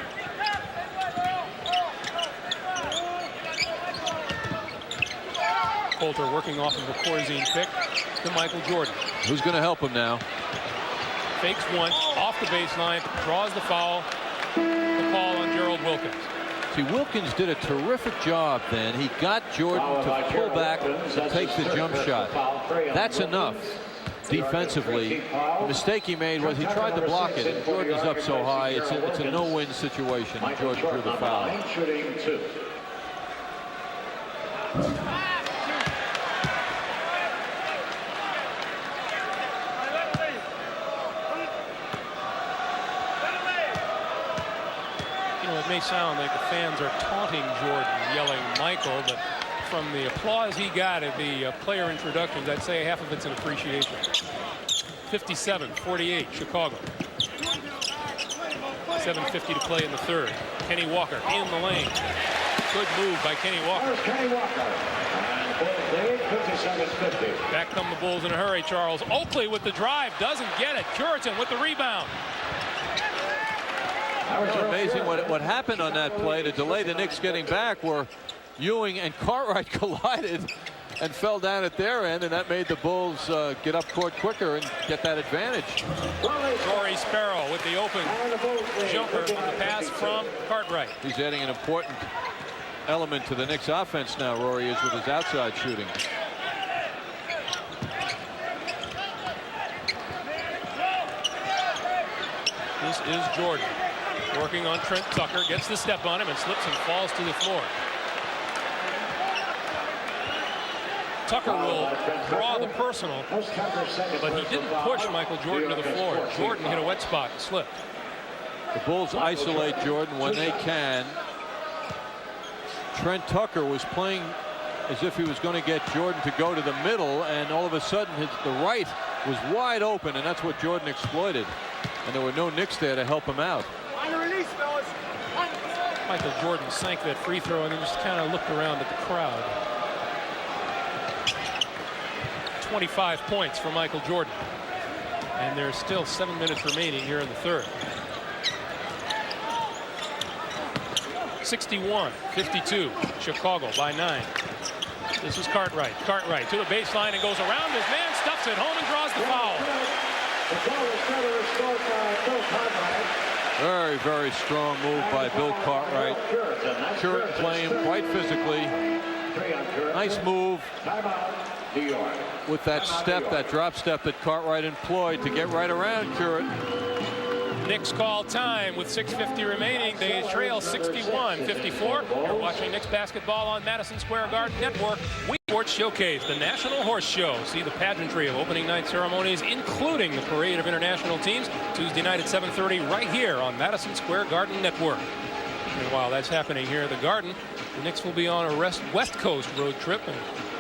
Coulter working off of a Corzine pick to Michael Jordan. Who's going to help him now? Fakes once, off the baseline, draws the foul. The call on Gerald Wilkins. See, Wilkins did a terrific job then. He got Jordan to pull back and take the jump shot. That's enough defensively. The mistake he made was he tried to block it, and Jordan's up so high, it's a no-win situation. Jordan drew the foul. It may sound like the fans are taunting Jordan, yelling Michael, but from the applause he got at the player introductions, I'd say half of it's an appreciation. 57-48, Chicago. 7:50 to play in the third. Kenny Walker in the lane. Good move by Kenny Walker. Back come the Bulls in a hurry, Charles. Oakley with the drive, doesn't get it. Curitan with the rebound. It's amazing what happened on that play to delay the Knicks getting back, where Ewing and Cartwright collided and fell down at their end, and that made the Bulls get up court quicker and get that advantage. Rory Sparrow with the open jumper on the pass from Cartwright. He's adding an important element to the Knicks offense now, Rory is, with his outside shooting. This is Jordan working on Trent Tucker, gets the step on him and slips and falls to the floor. Tucker will draw the personal, but he didn't push Michael Jordan to the floor. Jordan hit a wet spot and slipped. The Bulls isolate Jordan when they can. Trent Tucker was playing as if he was going to get Jordan to go to the middle, and all of a sudden the right was wide open, and that's what Jordan exploited. And there were no Knicks there to help him out. Michael Jordan sank that free throw and then just kind of looked around at the crowd. 25 points for Michael Jordan. And there's still 7 minutes remaining here in the third. 61-52, Chicago by 9. This is Cartwright. Cartwright to the baseline and goes around his man, stuffs it home and draws the foul. The foul is never restored by Bill Cartwright. Very, very strong move by Bill Cartwright. Curitan playing quite physically. Nice move with that step, that drop step that Cartwright employed to get right around Curitan. Knicks call time with 6:50 remaining. They trail 61-54. You're watching Knicks basketball on Madison Square Garden Network. We Sports Showcase, the National Horse Show. See the pageantry of opening night ceremonies, including the parade of international teams, Tuesday night at 7:30 right here on Madison Square Garden Network. And while that's happening here at the Garden, the Knicks will be on a West Coast road trip, and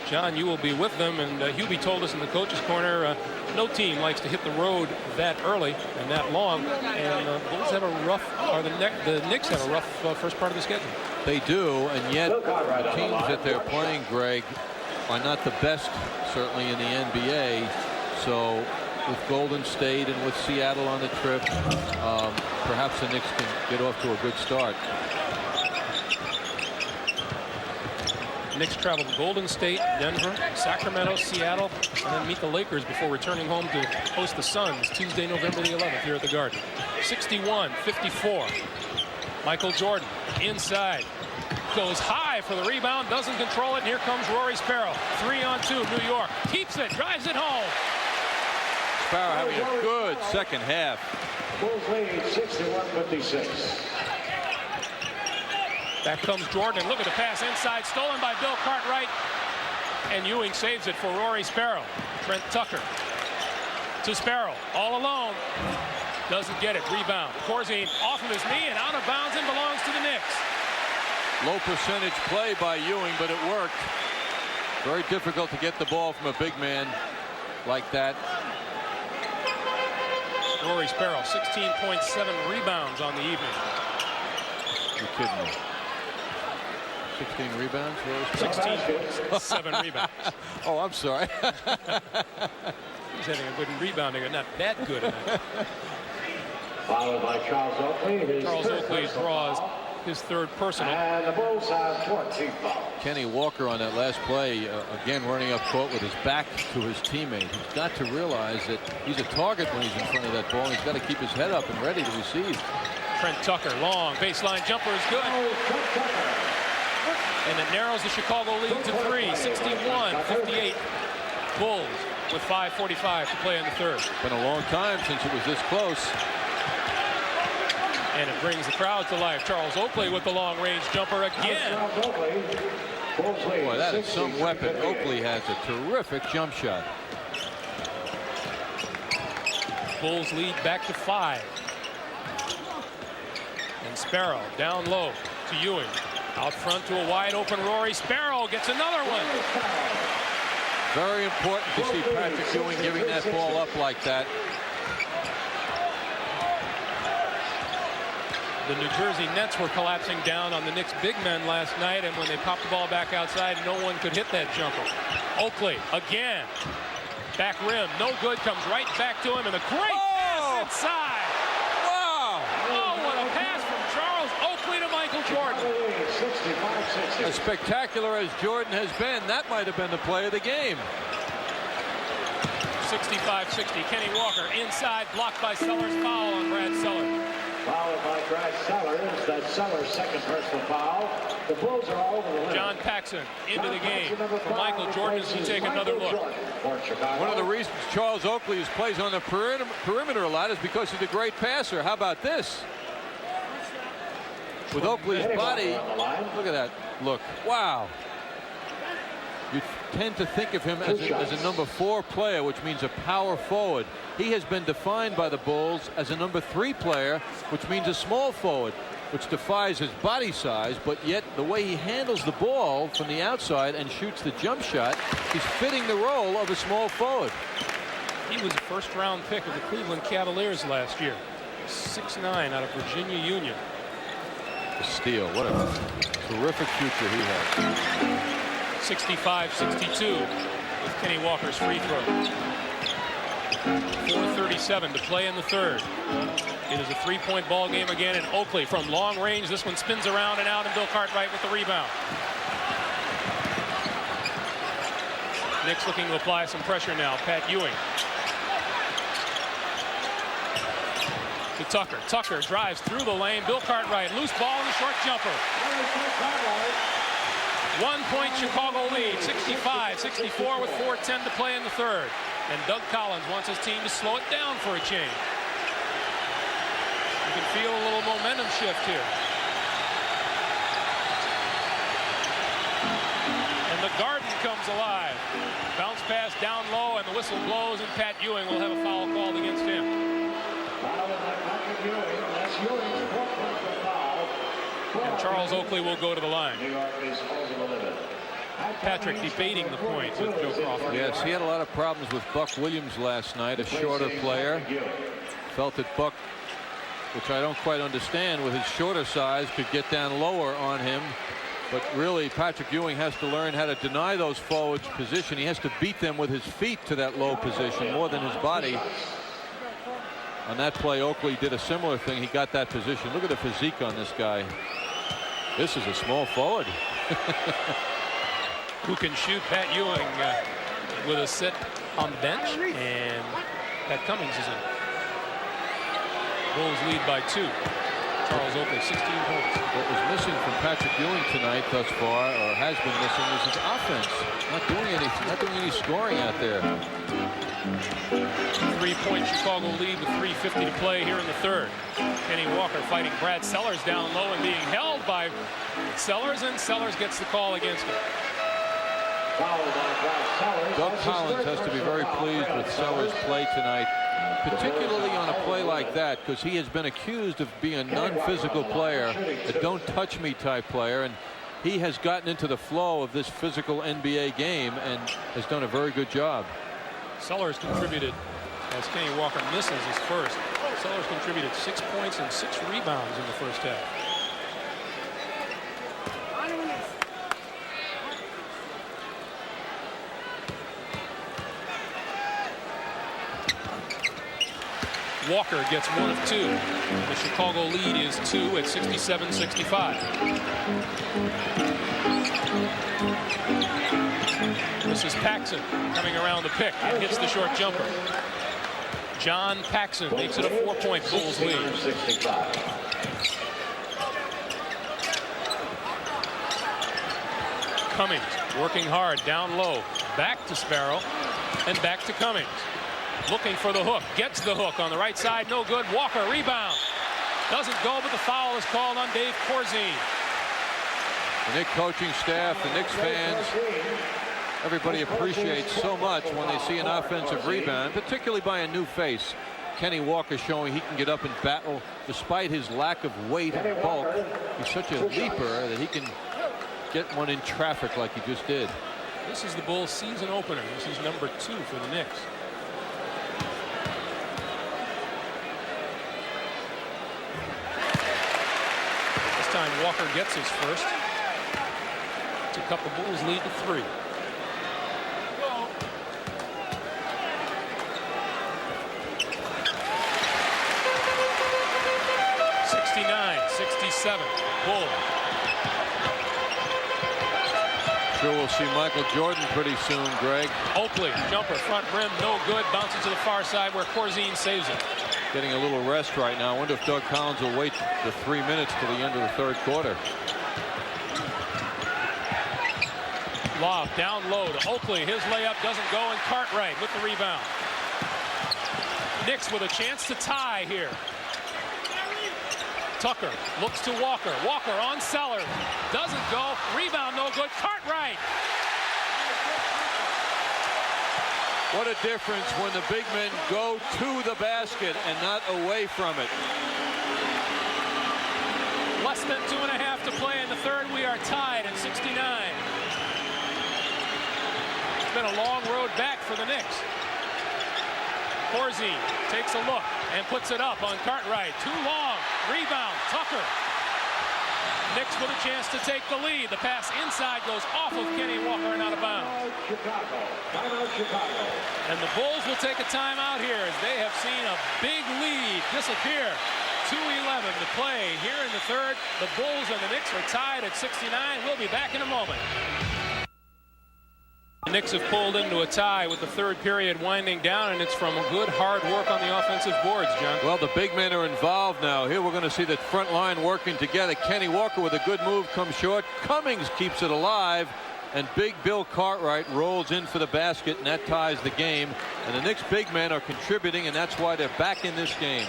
John, you will be with them. And Hubie told us in the coach's corner, no team likes to hit the road that early and that long. And the Bulls have a rough, or the Knicks have a rough first part of the schedule. They do, and yet the teams that they're playing, Greg, are not the best, certainly in the NBA. So with Golden State and with Seattle on the trip, perhaps the Knicks can get off to a good start. Knicks travel to Golden State, Denver, Sacramento, Seattle, and then meet the Lakers before returning home to host the Suns Tuesday, November the 11th here at the Garden. 61-54. Michael Jordan inside. Goes high for the rebound, doesn't control it, and here comes Rory Sparrow. 3-on-2, New York. Keeps it, drives it home. Sparrow having a good second half. Bulls lead 61-56. Back comes Jordan, and look at the pass inside, stolen by Bill Cartwright. And Ewing saves it for Rory Sparrow. Trent Tucker to Sparrow, all alone. Doesn't get it, rebound. Corzine off of his knee and out of bounds and belongs to the Knicks. Low percentage play by Ewing, but it worked. Very difficult to get the ball from a big man like that. Rory Sparrow, 16.7 rebounds on the evening. You're kidding me. 16 rebounds, Rory Sparrow? 16.7 rebounds. Oh, I'm sorry. He's having a good rebounding, and not that good at it. Followed by Charles Oakley. Charles Oakley draws his third personal. And the Bulls have 14 fouls. Kenny Walker on that last play, again running up court with his back to his teammate. He's got to realize that he's a target when he's in front of that ball. He's got to keep his head up and ready to receive. Trent Tucker, long baseline jumper is good. And it narrows the Chicago lead to 3, 61-58. Bulls with 5:45 to play in the third. Been a long time since it was this close. And it brings the crowd to life. Charles Oakley with the long-range jumper again. Boy, that is some weapon. Oakley has a terrific jump shot. Bulls lead back to 5. And Sparrow down low to Ewing. Out front to a wide-open Rory Sparrow gets another one. Very important to see Patrick Ewing giving that ball up like that. The New Jersey Nets were collapsing down on the Knicks big men last night, and when they popped the ball back outside, no one could hit that jumper. Oakley again. Back rim, no good, comes right back to him, and a great pass inside. Wow! Oh, what a pass from Charles Oakley to Michael Jordan. As spectacular as Jordan has been, that might have been the play of the game. 65-60, Kenny Walker inside, blocked by Sellers, foul on Brad Sellers. Followed by Brad Sellers. That's Sellers' second personal foul. The Bulls are over the limit. John Paxson into the game for Michael Jordan as we take another look. One of the reasons Charles Oakley plays on the perimeter a lot is because he's a great passer. How about this? With Oakley's body, look at that look. Wow. You tend to think of him as a number 4 player, which means a power forward. He has been defined by the Bulls as a number 3 player, which means a small forward, which defies his body size, but yet the way he handles the ball from the outside and shoots the jump shot, he's fitting the role of a small forward. He was a first-round pick of the Cleveland Cavaliers last year. 6'9" out of Virginia Union. A steal. What a terrific future he has. 65-62 with Kenny Walker's free throw. 4:37 to play in the third. It is a 3-point ball game again, and Oakley from long range. This one spins around and out, and Bill Cartwright with the rebound. Knicks looking to apply some pressure now. Pat Ewing. To Tucker. Tucker drives through the lane. Bill Cartwright, loose ball in the short jumper. 1-point Chicago lead, 65-64 with 4:10 to play in the third. And Doug Collins wants his team to slow it down for a change. You can feel a little momentum shift here. And the Garden comes alive. Bounce pass down low, and the whistle blows, and Pat Ewing will have a foul called against him. And Charles Oakley will go to the line. Patrick debating the point with Joe Crawford. Yes, he had a lot of problems with Buck Williams last night, a shorter player. Felt that Buck, which I don't quite understand with his shorter size, could get down lower on him. But really, Patrick Ewing has to learn how to deny those forwards position. He has to beat them with his feet to that low position more than his body. On that play, Oakley did a similar thing. He got that position. Look at the physique on this guy. This is a small forward. Who can shoot? Pat Ewing with a sit on the bench, and Pat Cummings is in. Bulls lead by 2. Charles Oakley, 16 points. What was missing from Patrick Ewing tonight thus far, or has been missing, is his offense. Not doing anything, not doing any scoring out there. 3-point Chicago lead with 3:50 to play here in the third. Kenny Walker fighting Brad Sellers down low and being held by Sellers, and Sellers gets the call against him. Doug Collins has to be very pleased with Sellers' play tonight, particularly on a play like that, because he has been accused of being a non-physical player, a don't touch me type player, and he has gotten into the flow of this physical NBA game and has done a very good job. Sellers contributed, as Kenny Walker misses his first. Sellers contributed 6 points and 6 rebounds in the first half. Walker gets 1 of 2. The Chicago lead is 2 at 67-65. This is Paxson coming around the pick and hits the short jumper. John Paxson makes it a 4-point Bulls lead. Cummings working hard down low. Back to Sparrow and back to Cummings. Looking for the hook. Gets the hook on the right side. No good. Walker rebound. Doesn't go, but the foul is called on Dave Corzine. The Knicks coaching staff, the Knicks fans, everybody appreciates so much when they see an offensive rebound, particularly by a new face. Kenny Walker showing he can get up and battle despite his lack of weight and bulk. He's such a leaper that he can get one in traffic like he just did. This is the Bulls season opener. This is number 2 for the Knicks. This time Walker gets his first to cut the Bulls lead to 3. 69-67. Bulls. Sure, we'll see Michael Jordan pretty soon, Greg. Oakley, jumper, front rim, no good. Bounces to the far side where Corzine saves it. Getting a little rest right now. I wonder if Doug Collins will wait the 3 minutes till the end of the third quarter. Lob down low to Oakley. His layup doesn't go, and Cartwright with the rebound. Knicks with a chance to tie here. Tucker looks to Walker. Walker on Sellers. Doesn't go. Rebound no good. Cartwright. What a difference when the big men go to the basket and not away from it. Less than 2.5 to play in the third. We are tied at 69. It's been a long road back for the Knicks. Corzine takes a look and puts it up on Cartwright. Too long. Rebound. Tucker. Knicks with a chance to take the lead. The pass inside goes off of Kenny Walker and out of bounds. And the Bulls will take a timeout here as they have seen a big lead disappear. 2:11 to play here in the third. The Bulls and the Knicks are tied at 69. We'll be back in a moment. The Knicks have pulled into a tie with the third period winding down, and it's from good hard work on the offensive boards, John. Well, the big men are involved now. Here we're going to see the front line working together. Kenny Walker with a good move comes short. Cummings keeps it alive, and big Bill Cartwright rolls in for the basket, and that ties the game. And the Knicks big men are contributing, and that's why they're back in this game.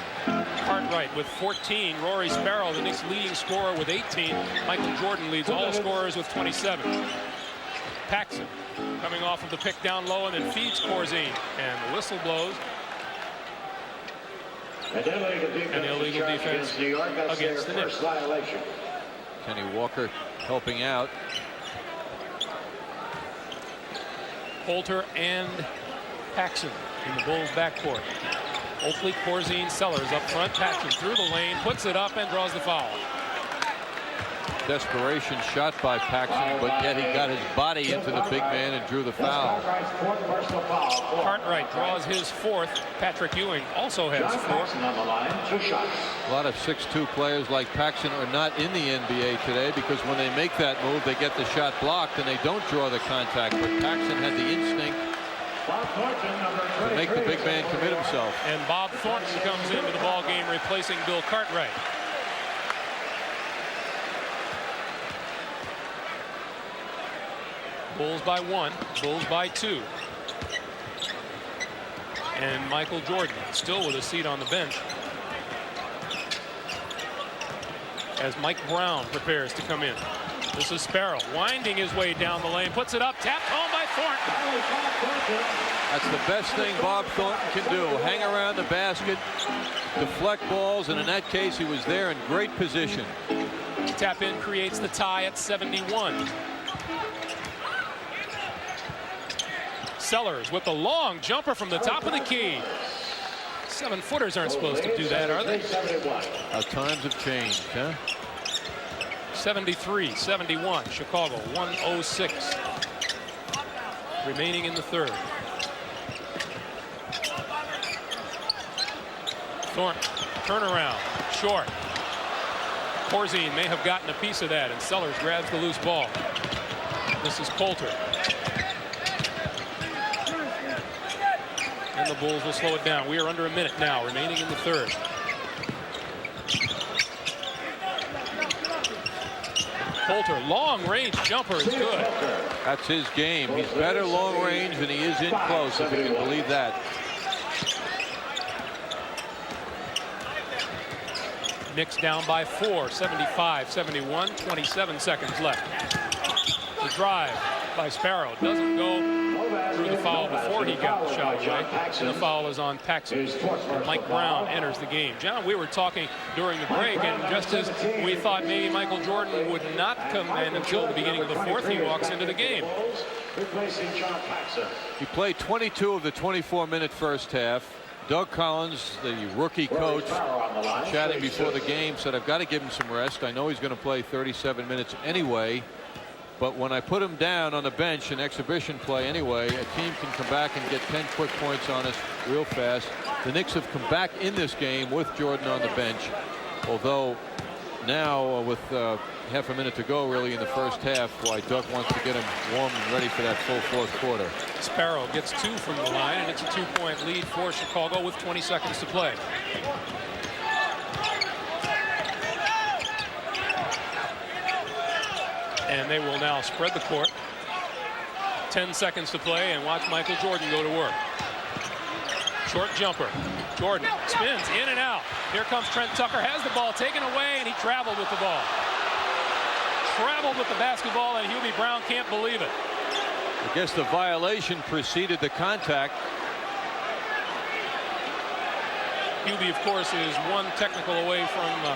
Cartwright with 14. Rory Sparrow, the Knicks leading scorer, with 18. Michael Jordan leads all scorers with 27. Paxson coming off of the pick down low and then feeds Corzine, and the whistle blows. An illegal defense against the Knicks. Kenny Walker helping out. Poulter and Paxson in the Bulls backcourt. Oakley, Corzine, Sellers up front. Paxson through the lane, puts it up and draws the foul. Desperation shot by Paxson, but yet he got his body into the big man and drew the foul. Cartwright draws his fourth. Patrick Ewing also has 4. A lot of 6'2" players like Paxson are not in the NBA today because when they make that move, they get the shot blocked and they don't draw the contact. But Paxson had the instinct to make the big man commit himself. And Bob Thornton comes into the ball game, replacing Bill Cartwright. Bulls by 1, Bulls by 2. And Michael Jordan still with a seat on the bench as Mike Brown prepares to come in. This is Sparrow winding his way down the lane, puts it up, tapped home by Thornton. That's the best thing Bob Thornton can do. Hang around the basket, deflect balls, and in that case he was there in great position. tap in creates the tie at 71. Sellers with the long jumper from the top of the key. 7-footers aren't supposed to do that, are they? How times have changed, huh? 73-71, Chicago, 1:06 remaining in the third. Thornton, turnaround, short. Corzine may have gotten a piece of that, and Sellers grabs the loose ball. This is Coulter. And the Bulls will slow it down. We are under a minute now, remaining in the third. Coulter, long-range jumper is good. That's his game. He's better long range than he is in close, if you can believe that. Knicks down by 4, 75-71, 27 seconds left. The drive by Sparrow doesn't go through the foul before he got the shot away. And the foul is on Paxson. And Mike Brown enters the game. John, we were talking during the break, and just as we thought maybe Michael Jordan would not come in until the beginning of the fourth, he walks into the game. He played 22 of the 24-minute first half. Doug Collins, the rookie coach, chatting before the game, said, I've got to give him some rest. I know he's going to play 37 minutes anyway. But when I put him down on the bench in exhibition play anyway, a team can come back and get 10 quick points on us real fast. The Knicks have come back in this game with Jordan on the bench, although now with half a minute to go really in the first half, why Doug wants to get him warm and ready for that full fourth quarter. Sparrow gets 2 from the line, and it's a 2-point lead for Chicago with 20 seconds to play. And they will now spread the court. 10 seconds to play, and watch Michael Jordan go to work. Short jumper. Jordan spins in and out. Here comes Trent Tucker, has the ball taken away, and he traveled with the ball. Traveled with the basketball, and Hubie Brown can't believe it. I guess the violation preceded the contact. Hubie, of course, is one technical away from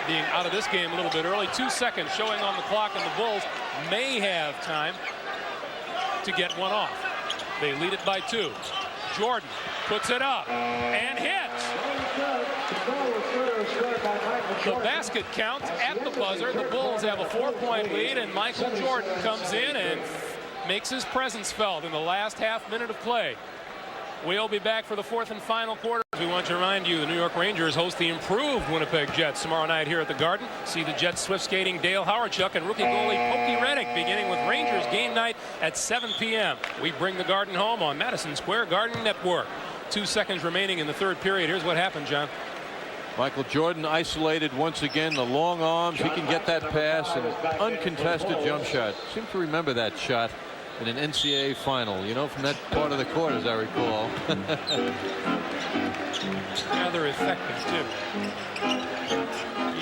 being out of this game a little bit early. 2 seconds showing on the clock, and the Bulls may have time to get one off. They lead it by 2. Jordan puts it up and hits. The basket counts at the buzzer. The Bulls have a 4-point lead, and Michael Jordan comes in and makes his presence felt in the last half minute of play. We'll be back for the fourth and final quarter. We want to remind you the New York Rangers host the improved Winnipeg Jets tomorrow night here at the Garden. See the Jets swift skating Dale Howardchuk and rookie goalie Pokey Reddick beginning with Rangers game night at 7 p.m. We bring the Garden home on Madison Square Garden Network. 2 seconds remaining in the third period. Here's what happened, John. Michael Jordan isolated once again. The long arms. He can get that pass. An uncontested jump shot. Seem to remember that shot in an NCAA final, you know, from that part of the court, as I recall. Rather effective, too.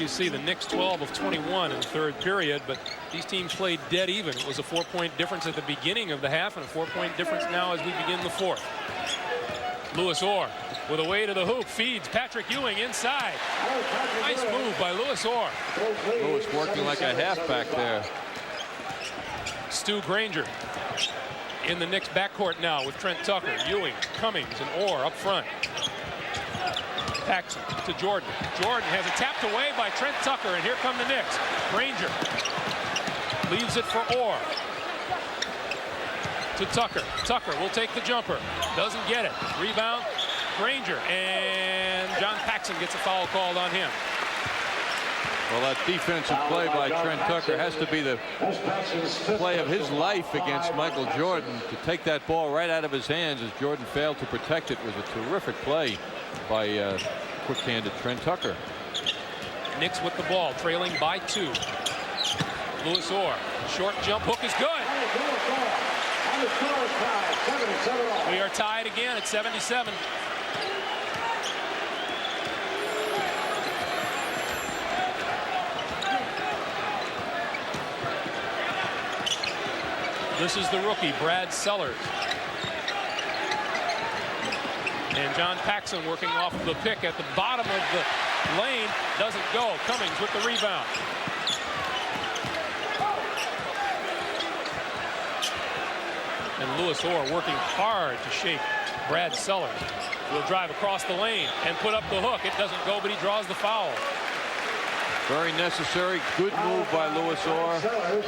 You see the Knicks 12 of 21 in the third period, but these teams played dead even. It was a 4-point difference at the beginning of the half and a 4-point difference now as we begin the fourth. Louis Orr with a way to the hoop, feeds Patrick Ewing inside. Nice move by Louis Orr. Louis working like a halfback there. Stu Granger in the Knicks backcourt now with Trent Tucker, Ewing, Cummings, and Orr up front. Paxson to Jordan. Jordan has it tapped away by Trent Tucker, and here come the Knicks. Granger leaves it for Orr. To Tucker. Tucker will take the jumper. Doesn't get it. Rebound, Granger, and John Paxson gets a foul called on him. Well, that defensive play by Trent Tucker has to be the play of his life against Michael Jordan. To take that ball right out of his hands as Jordan failed to protect it was a terrific play by quick-handed Trent Tucker. Knicks with the ball, trailing by 2. Louis Orr, short jump hook is good. We are tied again at 77. This is the rookie, Brad Sellers. And John Paxson working off of the pick at the bottom of the lane. Doesn't go. Cummings with the rebound. And Louis Orr working hard to shake Brad Sellers. Will drive across the lane and put up the hook. It doesn't go, but he draws the foul. Very necessary. Good move by Louis Orr.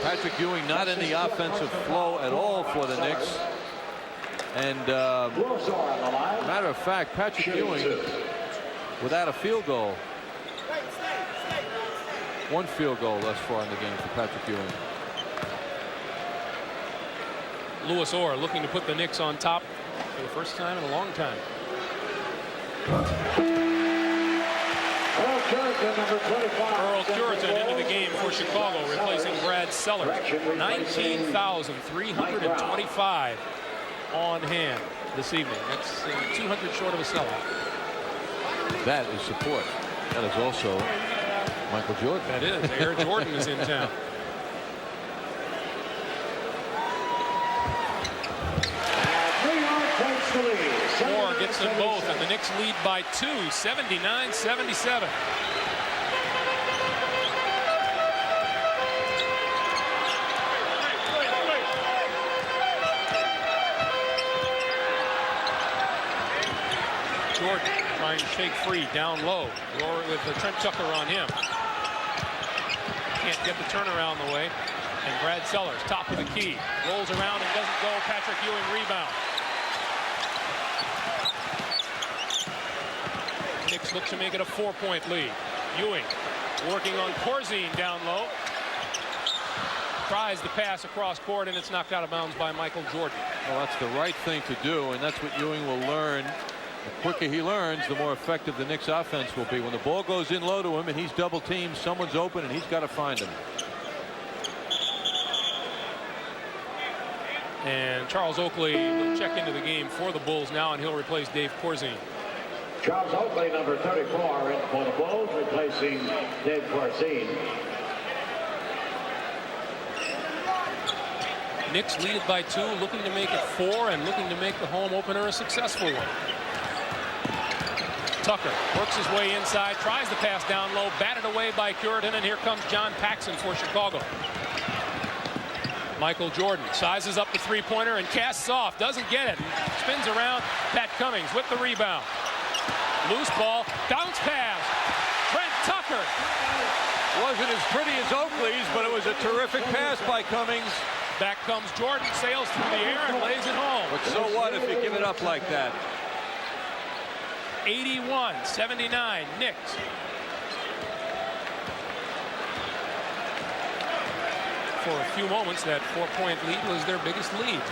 Patrick Ewing not in the offensive flow at all for the Knicks. And matter of fact, Patrick Ewing without a field goal. One field goal thus far in the game for Patrick Ewing. Louis Orr looking to put the Knicks on top for the first time in a long time. Earl Curitan into the game for Chicago, replacing Brad Sellers. 19,325 on hand this evening. That's 200 short of a sellout. That is support. That is also Michael Jordan. That is. Air Jordan is in town. Moore gets them both, and the Knicks lead by 2, 79-77. Jordan trying to shake free down low. Roar with Trent Tucker on him. Can't get the turnaround the way. And Brad Sellers, top of the key, rolls around and doesn't go. Patrick Ewing rebound. Knicks look to make it a 4-point lead. Ewing working on Corzine down low. Tries the pass across court, and it's knocked out of bounds by Michael Jordan. Well, that's the right thing to do, and that's what Ewing will learn. The quicker he learns, the more effective the Knicks offense will be. When the ball goes in low to him and he's double teamed, someone's open and he's got to find him. And Charles Oakley will check into the game for the Bulls now, and he'll replace Dave Corzine. Charles Oakley, number 34, in for the Bulls, replacing Dave Corzine. Knicks lead it by 2, looking to make it 4, and looking to make the home opener a successful one. Tucker works his way inside, tries the pass down low, batted away by Curitan, and here comes John Paxson for Chicago. Michael Jordan sizes up the three-pointer and casts off, doesn't get it, spins around. Pat Cummings with the rebound. Loose ball, bounce pass. Trent Tucker. Wasn't as pretty as Oakley's, but it was a terrific pass by Cummings. Back comes Jordan, sails through the air and lays it home. But so what if you give it up like that? 81-79 Knicks. For a few moments, that 4-point lead was their biggest lead.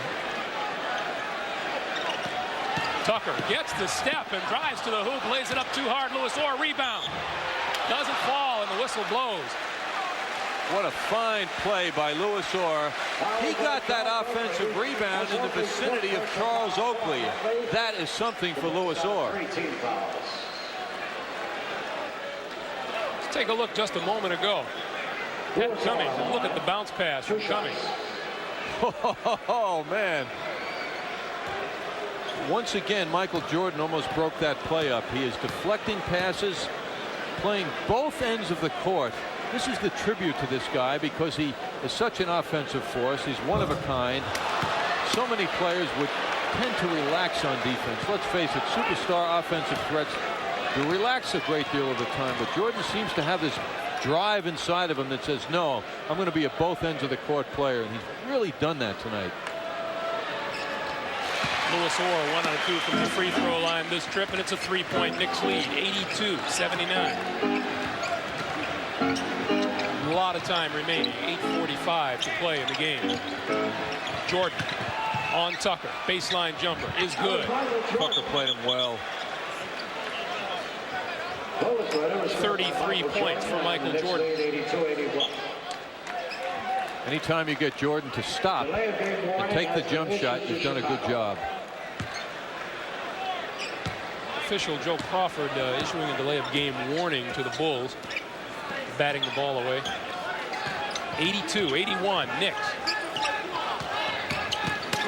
Tucker gets the step and drives to the hoop, lays it up too hard. Louis Orr rebound. Doesn't fall, and the whistle blows. What a fine play by Louis Orr. He got that offensive rebound in the vicinity of Charles Oakley. That is something for Louis Orr. Let's take a look just a moment ago. Pat Cummings, and look at the bounce pass from Cummings. Oh, man. Once again, Michael Jordan almost broke that play up. He is deflecting passes, playing both ends of the court. This is the tribute to this guy because he is such an offensive force. He's one of a kind. So many players would tend to relax on defense. Let's face it, superstar offensive threats do relax a great deal of the time, but Jordan seems to have this drive inside of him that says, no, I'm going to be a both ends of the court player, and he's really done that tonight. Louis Orr 1 out of 2 from the free throw line this trip, and it's a 3-point Knicks lead, 82-79. A lot of time remaining, 8:45 to play in the game. Jordan on Tucker, baseline jumper is good. Tucker played him well. 33 points for Michael Jordan. Anytime you get Jordan to stop and take the jump shot, you've done a good job. Official Joe Crawford issuing a delay of game warning to the Bulls, batting the ball away. 82-81 Knicks.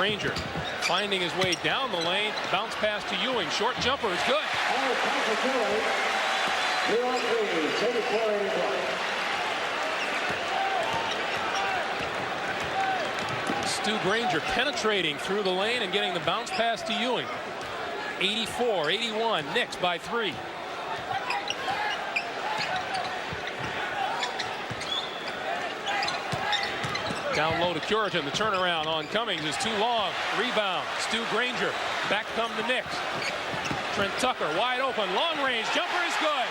Ranger finding his way down the lane, bounce pass to Ewing, short jumper is good. Stu Granger penetrating through the lane and getting the bounce pass to Ewing. 84-81, Knicks by 3. Down low to Curitan. The turnaround on Cummings is too long. Rebound. Stu Granger. Back come the Knicks. Trent Tucker wide open. Long range jumper is good.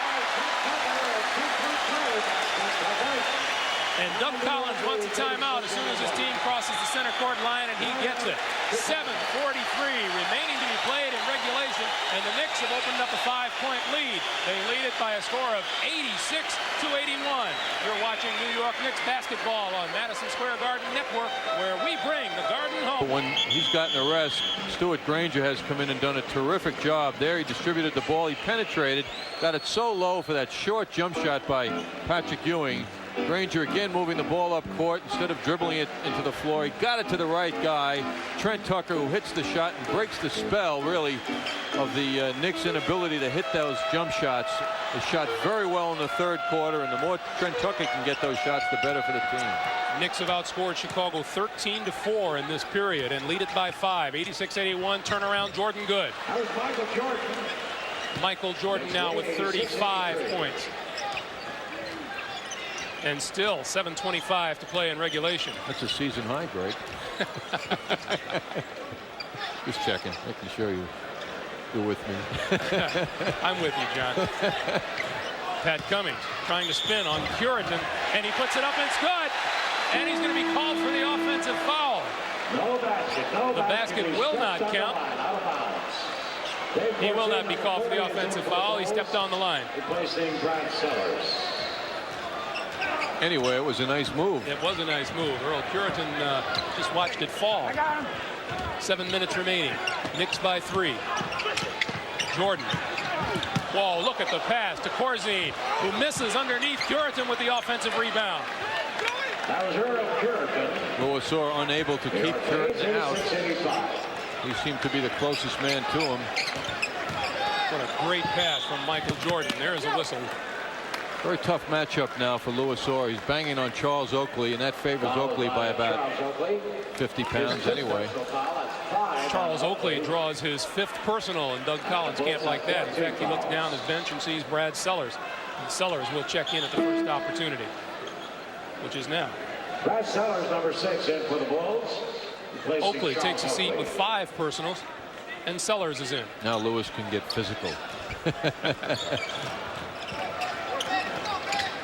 And Doug Collins wants a timeout as soon as his team crosses the center court line, and he gets it. 7:43 remaining to be played in regulation, and the Knicks have opened up a 5-point lead. They lead it by a score of 86-81. You're watching New York Knicks basketball on Madison Square Garden Network, where we bring the Garden home. When he's gotten a rest, Stuart Granger has come in and done a terrific job there. He distributed the ball. He penetrated, got it so low for that short jump shot by Patrick Ewing. Granger again moving the ball up court instead of dribbling it into the floor. He got it to the right guy, Trent Tucker, who hits the shot and breaks the spell, really, of the Knicks' inability to hit those jump shots. They shot very well in the third quarter, and the more Trent Tucker can get those shots, the better for the team. Knicks have outscored Chicago 13-4 in this period and lead it by 5. 86-81 turnaround. Jordan Good. That was Michael Jordan. Michael Jordan now with 35 points. And still 7:25 to play in regulation. That's a season high, Greg. Just checking, making sure you're with me. I'm with you, John. Pat Cummings trying to spin on Curitan, and he puts it up, and it's good. And he's going to be called for the offensive foul. No basket. No The basket will not count. He will not be called for the offensive foul. He stepped on the line. Replacing Brad Sellers. Anyway, it was a nice move. It was a nice move. Earl Curitan just watched it fall. 7 minutes remaining. Knicks by 3. Jordan. Whoa, look at the pass to Corzine, who misses underneath Curitan with the offensive rebound. That was Earl Curitan. Louisor unable to keep Curitan out. He seemed to be the closest man to him. What a great pass from Michael Jordan. There's a whistle. Very tough matchup now for Louisor. He's banging on Charles Oakley, and that favors Oakley by about 50 pounds anyway. Charles Oakley draws his 5th personal, and Doug Collins can't like that. In fact, he looks down his bench and sees Brad Sellers. And Sellers will check in at the first opportunity, which is now. Brad Sellers, number 6, in for the Bulls. Oakley takes a seat with 5 personals, and Sellers is in. Now Lewis can get physical.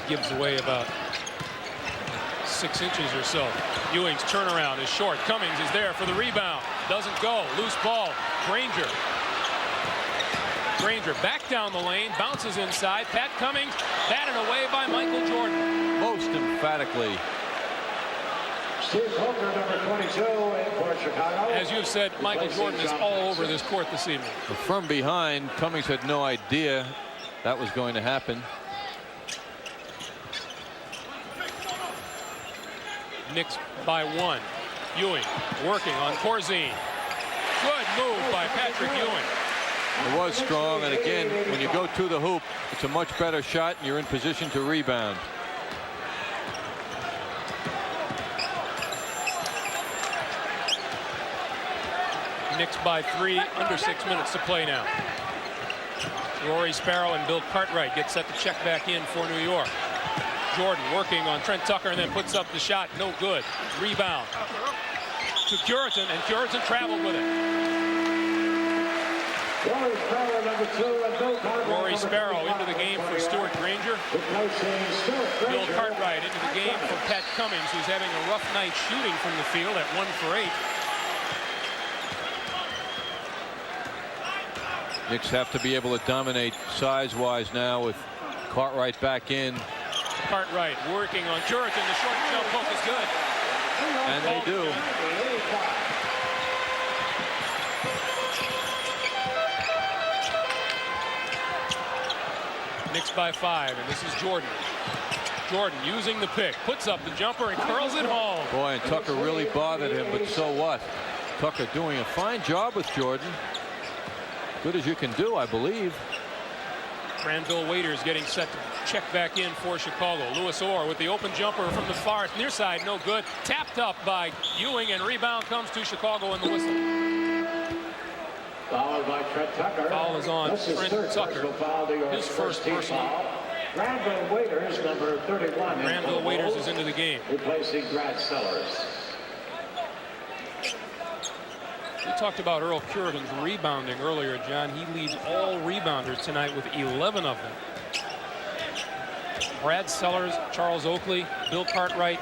Gives away about 6 inches or so. Ewing's turnaround is short. Cummings is there for the rebound. Doesn't go. Loose ball. Granger. Granger back down the lane. Bounces inside. Pat Cummings batted away by Michael Jordan. Most emphatically. Steve Coulter, number 22, in for Chicago. As you've said, Michael Jordan is all over this court this evening. From behind, Cummings had no idea that was going to happen. Knicks by 1. Ewing working on Corzine. Good move by Patrick Ewing. It was strong, and again, when you go to the hoop, it's a much better shot, and you're in position to rebound. Knicks by 3, under 6 minutes to play now. Rory Sparrow and Bill Cartwright get set to check back in for New York. Jordan working on Trent Tucker and then puts up the shot. No good. Rebound to Curitan, and Curitan traveled with it. Rory Sparrow, number 2, and Bill Cartwright. Rory Sparrow into the game for Stuart Granger. Bill Cartwright into the game for Pat Cummings, who's having a rough night shooting from the field at 1 for 8. Knicks have to be able to dominate size-wise now with Cartwright back in. Cartwright working on Curitan. The short jump hook is good. And they do. Knicks by 5, and this is Jordan. Jordan using the pick, puts up the jumper and curls it home. Boy, and Tucker really bothered him, but so what? Tucker doing a fine job with Jordan. Good as you can do, I believe. Granville Waiters getting set to check back in for Chicago. Louis Orr with the open jumper from the far near side, no good. Tapped up by Ewing, and rebound comes to Chicago in the whistle. Fouled by Trent Tucker. Foul is on Trent Tucker. His first personal. Granville Waiters, number 31. Granville Waiters is into the game. Replacing Brad Sellers. We talked about Earl Curitan's rebounding earlier, John. He leads all rebounders tonight with 11 of them. Brad Sellers, Charles Oakley, Bill Cartwright,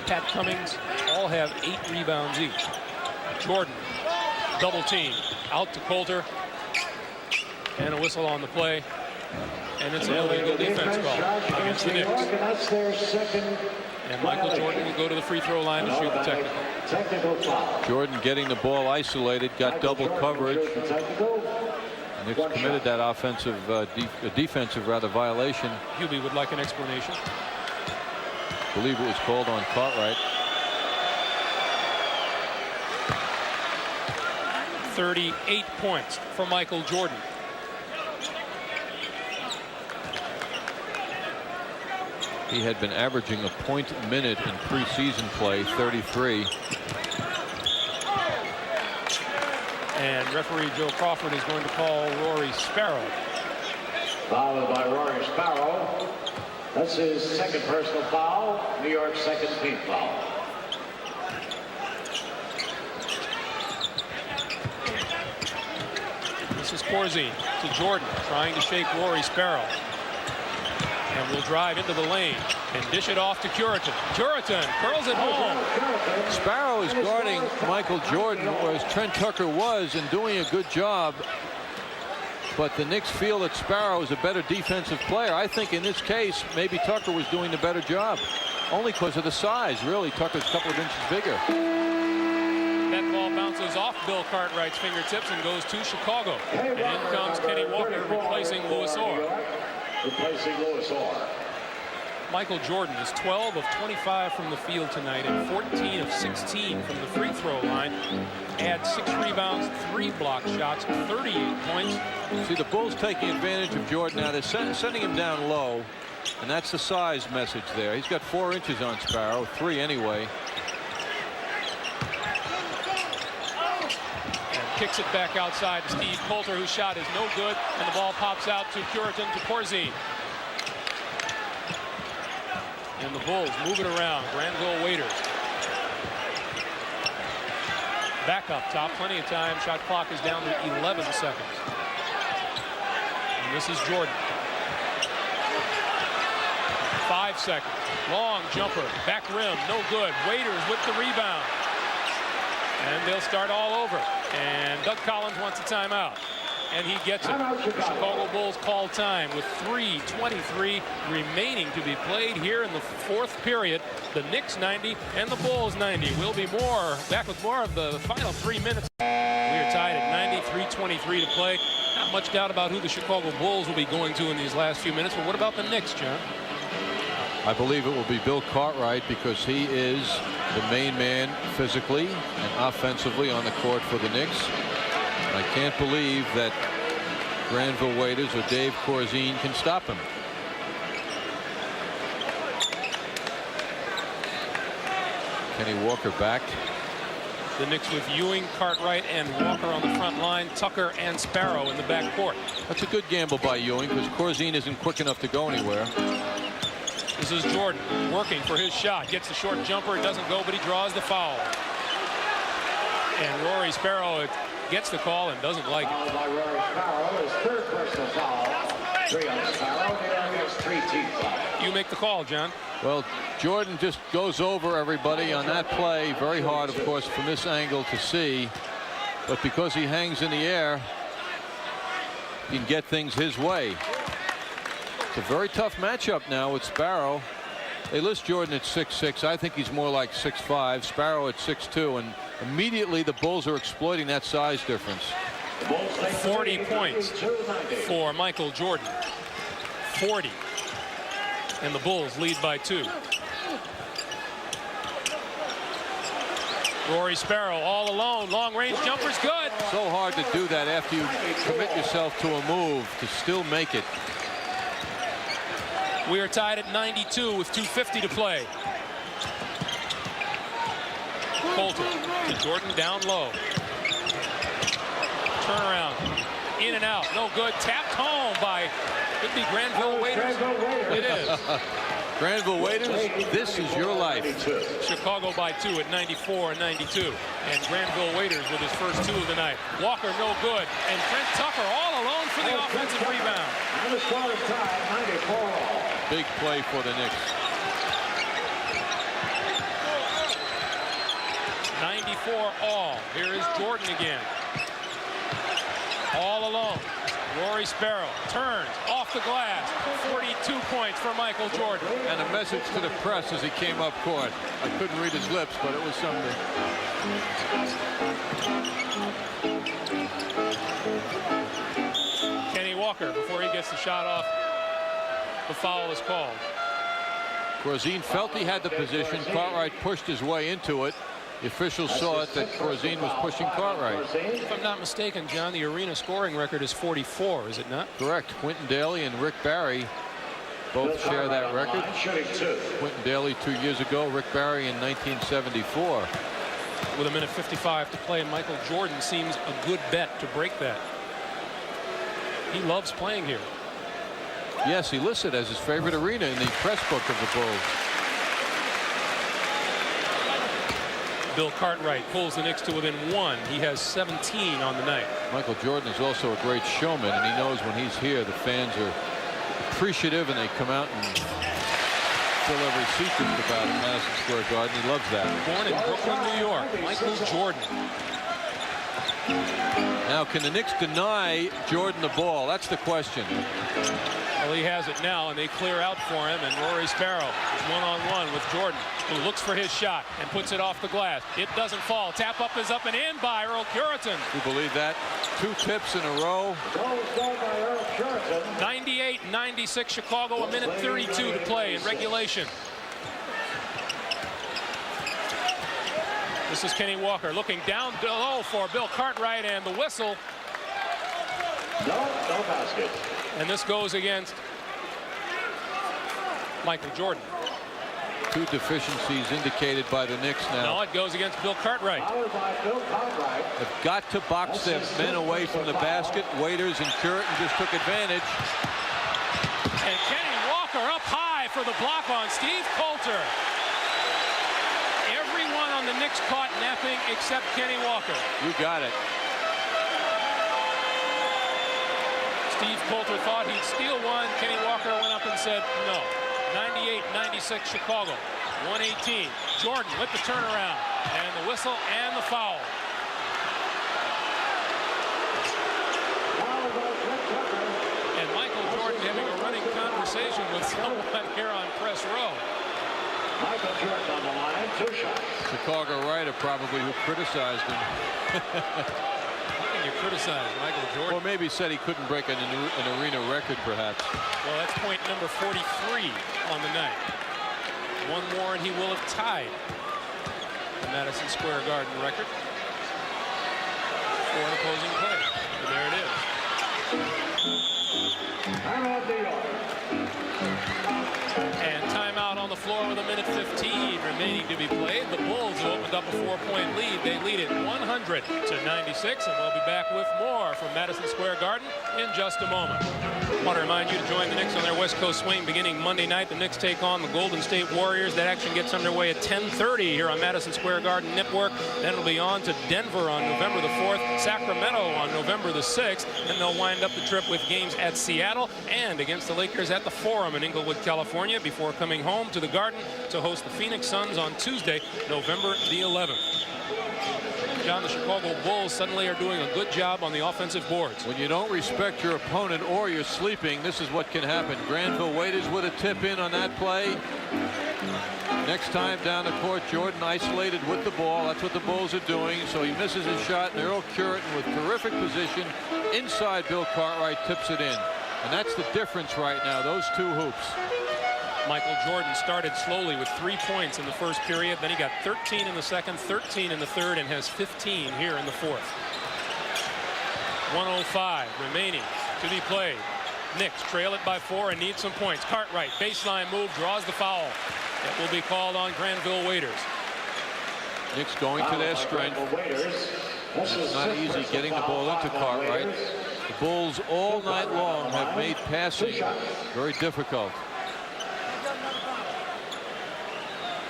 Pat Cummings all have 8 rebounds each. Jordan, double team, out to Coulter, and a whistle on the play. And it's an illegal defense call against the Knicks. That's their second. And Michael Jordan will go to the free throw line to shoot the technical. Technical foul. Jordan getting the ball isolated, got double coverage. Knicks committed that offensive, defensive violation. Hubie would like an explanation. I believe it was called on Cartwright. 38 points for Michael Jordan. He had been averaging a point a minute in preseason play, 33. And referee Joe Crawford is going to call Rory Sparrow. Fouled by Rory Sparrow. That's his second personal foul. New York's second team foul. This is Corzine to Jordan, trying to shake Rory Sparrow. And will drive into the lane and dish it off to Curitan. Curitan curls it home. Sparrow is guarding Michael Jordan, whereas Trent Tucker was, and doing a good job. But the Knicks feel that Sparrow is a better defensive player. I think in this case, maybe Tucker was doing the better job. Only because of the size, really. Tucker's a couple of inches bigger. That ball bounces off Bill Cartwright's fingertips and goes to Chicago. And in comes Kenny Walker replacing Louis Orr. Replacing Louis Orr. Michael Jordan is 12 of 25 from the field tonight and 14 of 16 from the free throw line. Adds 6 rebounds, 3 block shots, 38 points. See, the Bulls taking advantage of Jordan now. They're sending him down low, and that's the size message there. He's got 4 inches on Sparrow, 3 anyway. Kicks it back outside to Steve Coulter, whose shot is no good, and the ball pops out to Curitan to Corzine. And the Bulls move it around. Granville Waiters. Back up top, plenty of time. Shot clock is down to 11 seconds. And this is Jordan. 5 seconds. Long jumper, back rim, no good. Waiters with the rebound. And they'll start all over. And Doug Collins wants a timeout. And he gets it. The Chicago Bulls call time with 3:23 remaining to be played here in the 4th period. The Knicks 90 and the Bulls 90. We'll be back with more of the final 3 minutes. We are tied at 90, 3:23 to play. Not much doubt about who the Chicago Bulls will be going to in these last few minutes. But what about the Knicks, John? I believe it will be Bill Cartwright because he is the main man physically and offensively on the court for the Knicks. I can't believe that Granville Waiters or Dave Corzine can stop him. Kenny Walker back. The Knicks with Ewing, Cartwright, and Walker on the front line. Tucker and Sparrow in the backcourt. That's a good gamble by Ewing because Corzine isn't quick enough to go anywhere. This is Jordan working for his shot. Gets the short jumper. It doesn't go, but he draws the foul. And Rory Sparrow gets the call and doesn't like it. By Rory Sparrow, his 3rd personal foul. 3 on Sparrow. He has 3 team fouls. You make the call, John. Well, Jordan just goes over everybody on that play. Very hard, of course, from this angle to see. But because he hangs in the air, he can get things his way. It's a very tough matchup now with Sparrow. They list Jordan at 6'6". I think he's more like 6'5". Sparrow at 6'2". And immediately the Bulls are exploiting that size difference. 40 points for Michael Jordan. 40. And the Bulls lead by 2. Rory Sparrow all alone. Long range jumper's good. So hard to do that after you commit yourself to a move to still make it. We are tied at 92 with 2:50 to play. Coulter to Jordan down low. Turnaround. In and out. No good. Tapped home by, could be Granville Waiters. It is. Granville Waiters, this is your life. Chicago by 2 at 94 and 92. And Granville Waiters with his first 2 of the night. Walker no good. And Trent Tucker all alone for the offensive rebound. And the score is tied 94 all. Big play for the Knicks. 94 all. Here is Jordan again. All alone. Rory Sparrow turns off the glass. 42 points for Michael Jordan. And a message to the press as he came up court. I couldn't read his lips, but it was something. Kenny Walker, before he gets the shot off, the foul is called. Corzine felt he had the position. Cartwright pushed his way into it. The officials saw it that Corzine was pushing Cartwright. If I'm not mistaken, John, the arena scoring record is 44, is it not? Correct. Quentin Daly and Rick Barry both share that record. Quentin Daly 2 years ago, Rick Barry in 1974. With 1:55 to play, Michael Jordan seems a good bet to break that. He loves playing here. Yes, he listed as his favorite arena in the press book of the Bulls. Bill Cartwright pulls the Knicks to within 1. He has 17 on the night. Michael Jordan is also a great showman, and he knows when he's here the fans are appreciative and they come out and fill every seat just about in Madison Square Garden. He loves that. Born in Brooklyn, New York, Michael Jordan. Now, can the Knicks deny Jordan the ball? That's the question. Well, he has it now, and they clear out for him, and Rory Sparrow is one-on-one with Jordan, who looks for his shot and puts it off the glass. It doesn't fall. Tap up is up and in by Earl Curitan. You believe that? 2 tips in a row. 98-96 Chicago, 1:32 to play in regulation. This is Kenny Walker looking down low for Bill Cartwright, and the whistle. No basket. And this goes against Michael Jordan. 2 deficiencies indicated by the Knicks now. No, it goes against Bill Cartwright. They've got to box their men away from the basket. Waiters and Curitan just took advantage. And Kenny Walker up high for the block on Steve Coulter. Everyone on the Knicks caught napping except Kenny Walker. You got it. Steve Coulter thought he'd steal one. Kenny Walker went up and said no. 98-96 Chicago. 118. Jordan with the turnaround and the whistle and the foul. And Michael Jordan having a running conversation with someone here on press row. Michael Jordan on the line, 2 shots. Chicago writer probably who criticized him. How can you criticize Michael Jordan? Or maybe said he couldn't break an arena record, perhaps. Well, that's point number 43 on the night. One more and he will have tied the Madison Square Garden record for an opposing play. And there it is. And timeout on the floor with 1:15 remaining to be played. The Bulls have opened up a 4-point lead. They lead it 100-96, and we'll be back with more from Madison Square Garden in just a moment. I want to remind you to join the Knicks on their West Coast swing beginning Monday night. The Knicks take on the Golden State Warriors. That action gets underway at 10:30 here on Madison Square Garden Network. Then it'll be on to Denver on November the 4th, Sacramento on November the 6th, and they'll wind up the trip with games at Seattle and against the Lakers at the Forum in Inglewood, California, before coming home to the Garden to host the Phoenix Suns on Tuesday, November the 11th. John, the Chicago Bulls suddenly are doing a good job on the offensive boards. When you don't respect your opponent or you're sleeping, this is what can happen. Granville Waiters with a tip in on that play. Next time down the court, Jordan isolated with the ball. That's what the Bulls are doing. So he misses his shot, and Earl Curitan with terrific position inside Bill Cartwright tips it in. And that's the difference right now, those 2 hoops. Michael Jordan started slowly with 3 points in the first period. Then he got 13 in the second, 13 in the third, and has 15 here in the fourth. 1:05 remaining to be played. Knicks trail it by 4 and need some points. Cartwright, baseline move, draws the foul. That will be called on Granville Waiters. Knicks going to their strength. It's not easy getting the ball into Cartwright. The Bulls all night long have made passing very difficult.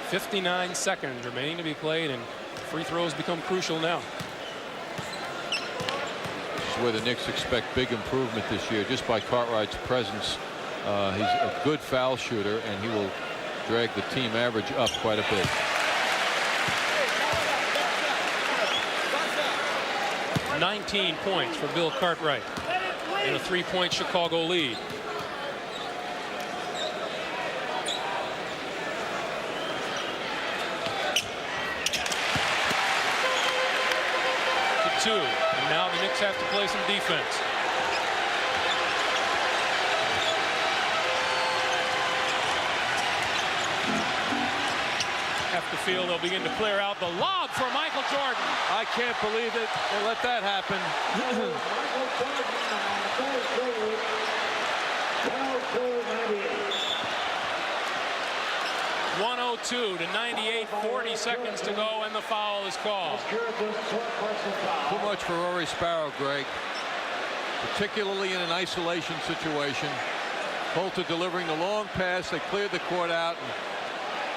59 seconds remaining to be played, and free throws become crucial now. This is where the Knicks expect big improvement this year, just by Cartwright's presence. He's a good foul shooter, and he will drag the team average up quite a bit. $19 points for Bill Cartwright in a 3-point Chicago lead. To 2, and now the Knicks have to play some defense. Have to feel they'll begin to clear out. The lob for Michael Jordan. I can't believe it. They let that happen. 102 to 98, 40 seconds to go, and the foul is called. Too much for Rory Sparrow, Greg, particularly in an isolation situation. Coulter delivering the long pass. They cleared the court out.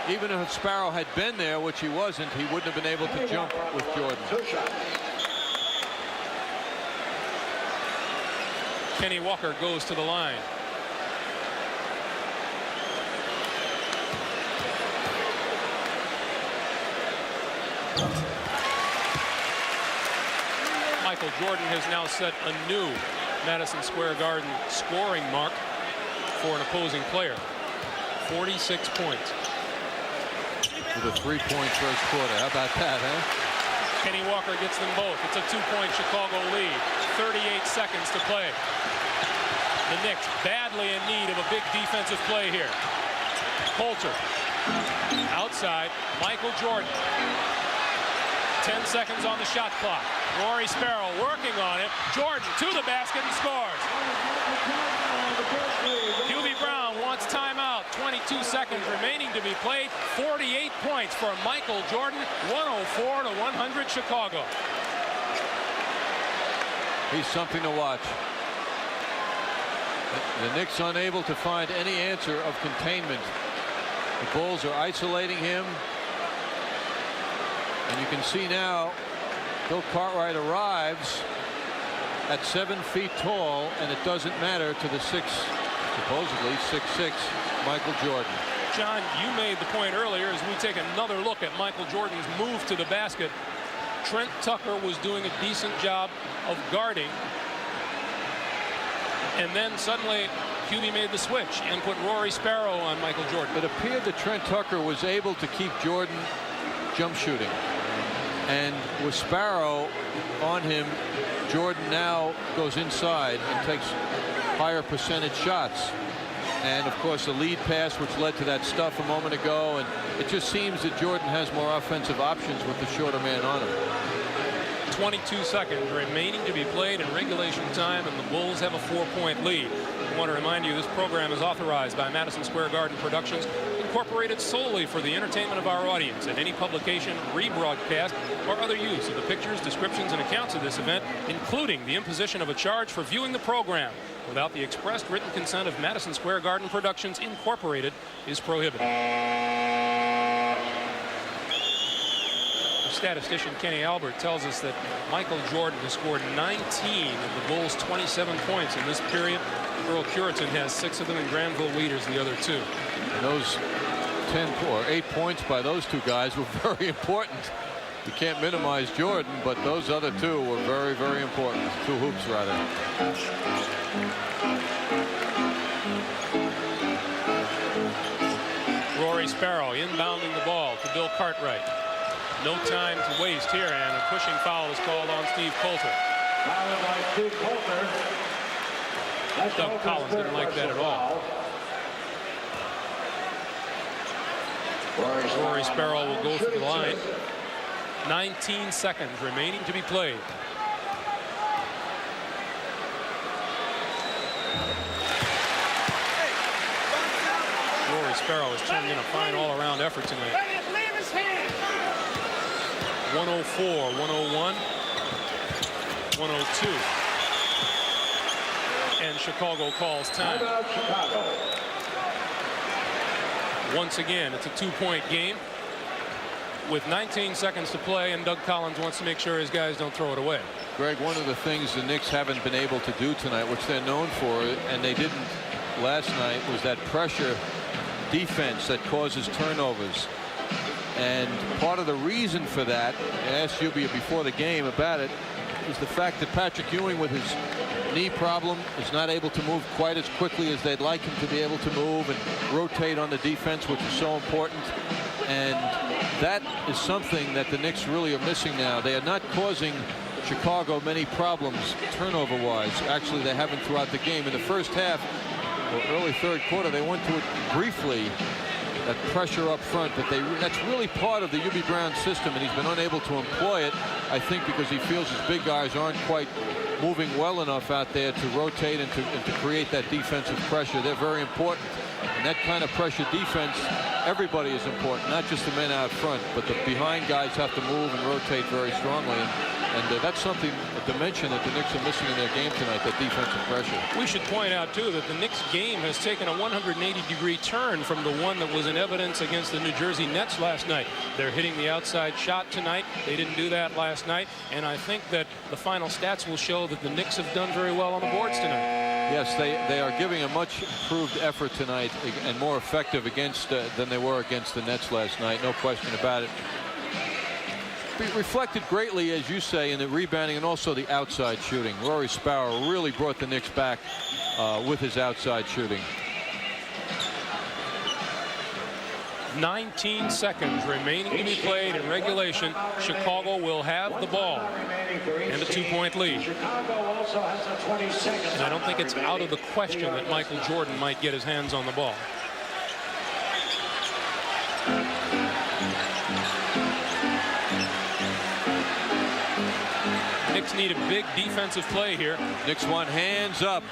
And even if Sparrow had been there, which he wasn't, he wouldn't have been able to jump with Jordan. Kenny Walker goes to the line. Michael Jordan has now set a new Madison Square Garden scoring mark for an opposing player. 46 points. With a 3-point first quarter. How about that, huh? Kenny Walker gets them both. It's a 2-point Chicago lead. 38 seconds to play. The Knicks badly in need of a big defensive play here. Coulter outside. Michael Jordan. 10 seconds on the shot clock. Rory Sparrow working on it. Jordan to the basket and scores. Hubie Brown wants timeout. 22 seconds remaining to be played. 48 points for Michael Jordan. 104 to 100 Chicago. He's something to watch. The Knicks unable to find any answer of containment. The Bulls are isolating him. And you can see now Bill Cartwright arrives at 7 feet tall, and it doesn't matter to the supposedly 6'6" Michael Jordan. John, you made the point earlier as we take another look at Michael Jordan's move to the basket. Trent Tucker was doing a decent job of guarding, and then suddenly Hubie made the switch and put Rory Sparrow on Michael Jordan. It appeared that Trent Tucker was able to keep Jordan jump shooting, and with Sparrow on him, Jordan now goes inside and takes higher percentage shots. And of course the lead pass, which led to that stuff a moment ago, and it just seems that Jordan has more offensive options with the shorter man on him. 22 seconds remaining to be played in regulation time, and the Bulls have a 4-point lead. I want to remind you this program is authorized by Madison Square Garden Productions, incorporated solely for the entertainment of our audience, and any publication, rebroadcast, or other use of the pictures, descriptions, and accounts of this event, including the imposition of a charge for viewing the program without the expressed written consent of Madison Square Garden Productions Incorporated, is prohibited. Statistician Kenny Albert tells us that Michael Jordan has scored 19 of the Bulls' 27 points in this period. Earl Curitan has 6 of them, and Granville Waiters the other 2. And those 10 or 8 points by those two guys were very important. You can't minimize Jordan, but those other 2 were very, very important. 2 hoops, rather. Rory Sparrow inbounding the ball to Bill Cartwright. No time to waste here, and a pushing foul is called on Steve Coulter. Fouled by Steve Coulter. Doug Collins didn't like that at all. Rory Sparrow will go for the line. 19 seconds remaining to be played. Rory Sparrow has turned in a fine all-around effort tonight. 104, 101, 102. And Chicago calls time. Once again, it's a 2-point game with 19 seconds to play, and Doug Collins wants to make sure his guys don't throw it away. Greg, one of the things the Knicks haven't been able to do tonight, which they're known for, and they didn't last night, was that pressure defense that causes turnovers. And part of the reason for that, I asked you before the game about it, is the fact that Patrick Ewing, with his knee problem, is not able to move quite as quickly as they'd like him to be able to move and rotate on the defense, which is so important. And that is something that the Knicks really are missing now. They are not causing Chicago many problems turnover-wise. Actually, they haven't throughout the game. In the first half, or early third quarter, they went to it briefly, that pressure up front, but that's really part of the Hubie Brown system, and he's been unable to employ it, I think, because he feels his big guys aren't quite moving well enough out there to rotate and to create that defensive pressure. They're very important, and that kind of pressure defense, everybody is important, not just the men out front, but the behind guys have to move and rotate very strongly. And that's something, a dimension that the Knicks are missing in their game tonight, that defensive pressure. We should point out, too, that the Knicks game has taken a 180-degree turn from the one that was in evidence against the New Jersey Nets last night. They're hitting the outside shot tonight. They didn't do that last night. And I think that the final stats will show that the Knicks have done very well on the boards tonight. Yes, they are giving a much improved effort tonight and more effective against than they were against the Nets last night. No question about it. Reflected greatly, as you say, in the rebounding and also the outside shooting. Rory Sparrow really brought the Knicks back with his outside shooting. 19 seconds remaining to be played in regulation. Chicago will have the ball and a 2-point lead. And I don't think it's out of the question that Michael Jordan might get his hands on the ball. Knicks need a big defensive play here. Knicks want hands up.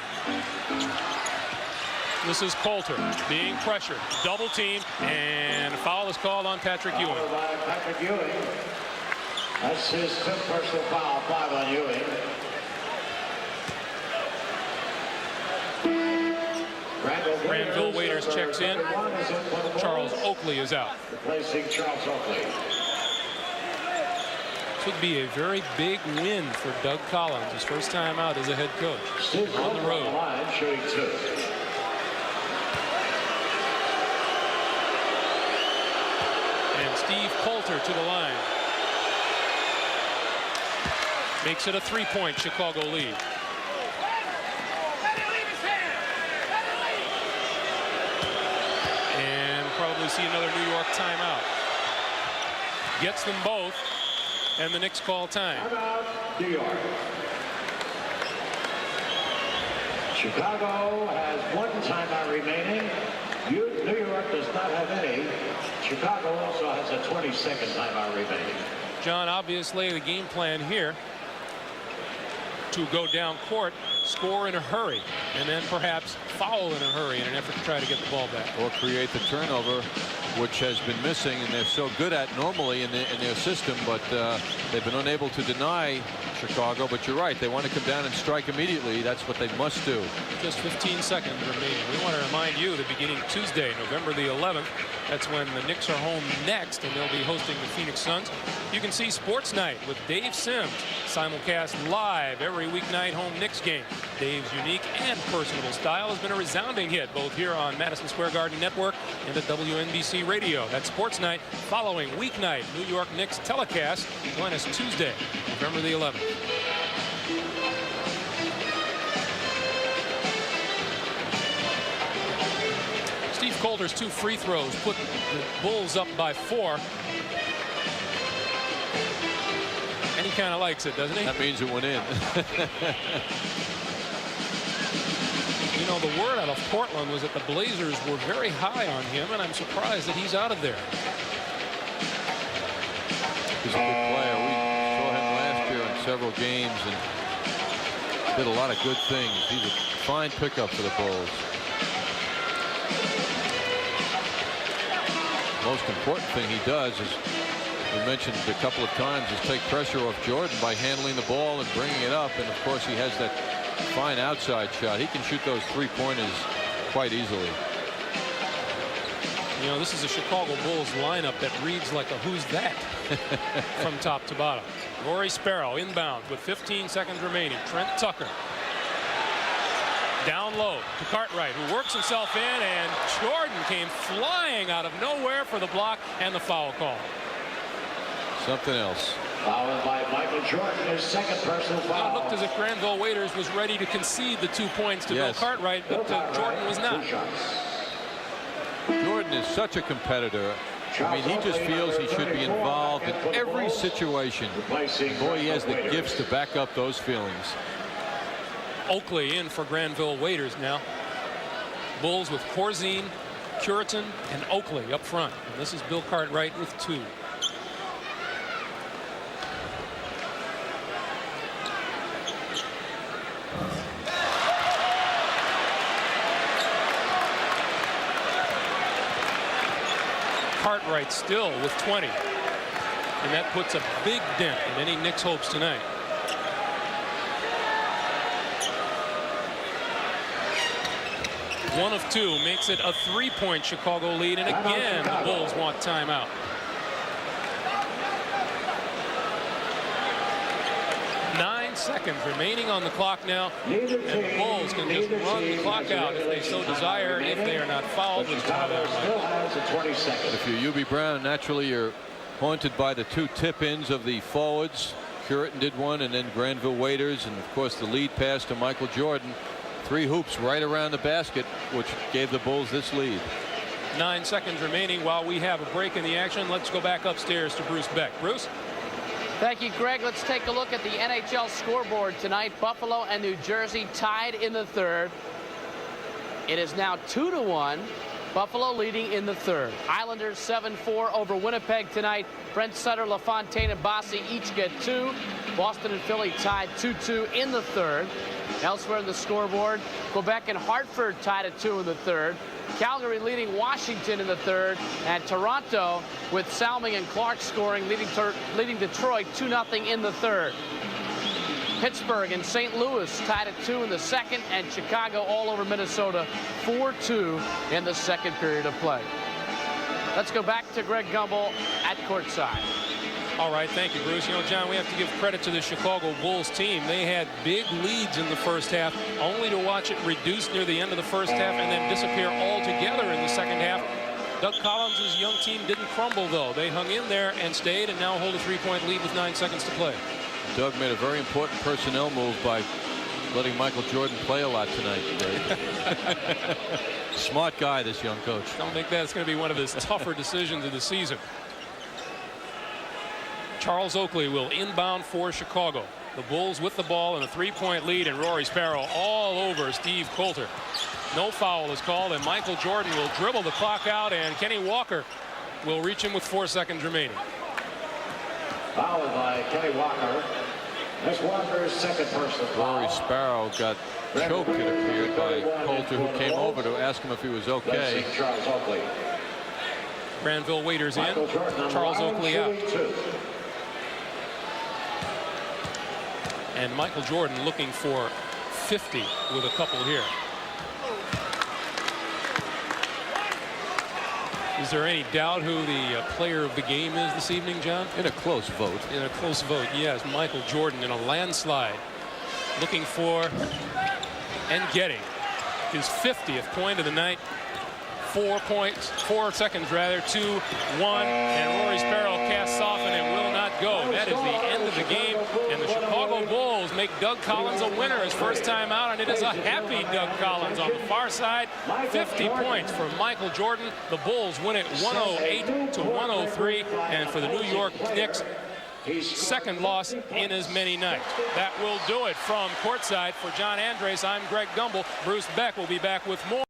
This is Coulter being pressured, double team, and a foul is called on Patrick Ewing. Patrick Ewing. That's his 5th personal foul, 5 on Ewing. Granville Waiters checks in. Charles Oakley is out. Replacing Charles Oakley. This would be a very big win for Doug Collins, his first time out as a head coach. On the road. Shooting 2. And Steve Coulter to the line. Makes it a 3-point Chicago lead. And probably see another New York timeout. Gets them both, and the Knicks call time. New York. Chicago has 1 timeout remaining. New York does not have any. Chicago also has a 22nd timeout remaining. John, obviously the game plan here to go down court, score in a hurry, and then perhaps foul in a hurry in an effort to try to get the ball back. Or create the turnover, which has been missing, and they're so good at normally in their system, but they've been unable to deny Chicago. But you're right, they want to come down and strike immediately. That's what they must do. Just 15 seconds remaining. We want to remind you that beginning Tuesday, November the 11th, that's when the Knicks are home next, and they'll be hosting the Phoenix Suns. You can see Sports Night with Dave Sims, simulcast live every weeknight home Knicks game. Dave's unique and personable style has been a resounding hit both here on Madison Square Garden Network and at WNBC Radio. That's Sports Night following weeknight New York Knicks telecast. Join us Tuesday, November the 11th. Steve Coulter's 2 free throws put the Bulls up by 4. And he kind of likes it, doesn't he? That means it went in. You know, the word out of Portland was that the Blazers were very high on him, and I'm surprised that he's out of there. He's a good player. We saw him last year in several games and did a lot of good things. He's a fine pickup for the Bulls. most important thing he does is, we mentioned a couple of times, is take pressure off Jordan by handling the ball and bringing it up. And of course he has that fine outside shot. He can shoot those three-pointers quite easily. You know, this is a Chicago Bulls lineup that reads like a who's that from top to bottom. Rory Sparrow inbound with 15 seconds remaining. Trent Tucker down low to Cartwright, who works himself in, and Jordan came flying out of nowhere for the block and the foul call. Something else. Fouled by Michael Jordan, his second personal foul. It looked as if Granville Waiters was ready to concede the 2 points to Bill Cartwright, but Jordan was not. Jordan is such a competitor. I mean, he just feels he should be involved in every situation. Boy, he has the gifts to back up those feelings. Oakley in for Granville Waiters now. Bulls with Corzine, Curitan, and Oakley up front. And this is Bill Cartwright with 2. Cartwright still with 20. And that puts a big dent in any Knicks hopes tonight. One of 2 makes it a 3-point Chicago lead, and again the Bulls want timeout. Seconds remaining on the clock now, and the Bulls can just run the clock out if they so desire, if they are not fouled. If you're UB Brown, naturally you're haunted by the 2 tip-ins of the forwards. Curitan did one, and then Granville Waiters, and of course the lead pass to Michael Jordan. 3 hoops right around the basket, which gave the Bulls this lead. 9 seconds remaining while we have a break in the action. Let's go back upstairs to Bruce Beck. Bruce? Thank you, Greg. Let's take a look at the NHL scoreboard tonight. Buffalo and New Jersey tied in the 3rd. It is now 2-1. Buffalo leading in the 3rd. Islanders 7-4 over Winnipeg tonight. Brent Sutter, LaFontaine, and Bossy each get 2. Boston and Philly tied 2-2 in the 3rd. Elsewhere in the scoreboard, Quebec and Hartford tied at 2 in the 3rd. Calgary leading Washington in the 3rd, and Toronto with Salming and Clark scoring, leading Detroit 2-0 in the 3rd. Pittsburgh and St. Louis tied at 2 in the 2nd, and Chicago all over Minnesota 4-2 in the 2nd period of play. Let's go back to Greg Gumbel at courtside. All right, thank you, Bruce. You know, John, we have to give credit to the Chicago Bulls team. They had big leads in the first half, only to watch it reduce near the end of the first half and then disappear altogether in the second half. Doug Collins' young team didn't crumble, though. They hung in there and stayed, and now hold a 3-point lead with 9 seconds to play. Doug made a very important personnel move by letting Michael Jordan play a lot tonight. Smart guy, this young coach. I don't think that's going to be one of his tougher decisions of the season. Charles Oakley will inbound for Chicago. The Bulls with the ball and a 3-point lead, and Rory Sparrow all over Steve Coulter. No foul is called, and Michael Jordan will dribble the clock out, and Kenny Walker will reach him with 4 seconds remaining. Fouled by Kenny Walker. That's Walker's second personal foul. Rory Sparrow got choked, it appeared, by Coulter, who came over to ask him if he was okay. Charles Oakley. Granville Waiters in. Charles Oakley out. And Michael Jordan looking for 50 with a couple here. Is there any doubt who the player of the game is this evening, John? In a close vote. In a close vote, yes. Michael Jordan in a landslide. Looking for and getting his 50th point of the night. 4 seconds rather, 2-1, and Rory Sparrow casts off, and it will not go. That is the end of the game, and the Chicago Bulls make Doug Collins a winner his first time out, and it is a happy Doug Collins on the far side. 50 points for Michael Jordan. The Bulls win it 108-103, and for the New York Knicks, second loss in as many nights. That will do it from courtside. For John Andres, I'm Greg Gumbel. Bruce Beck will be back with more.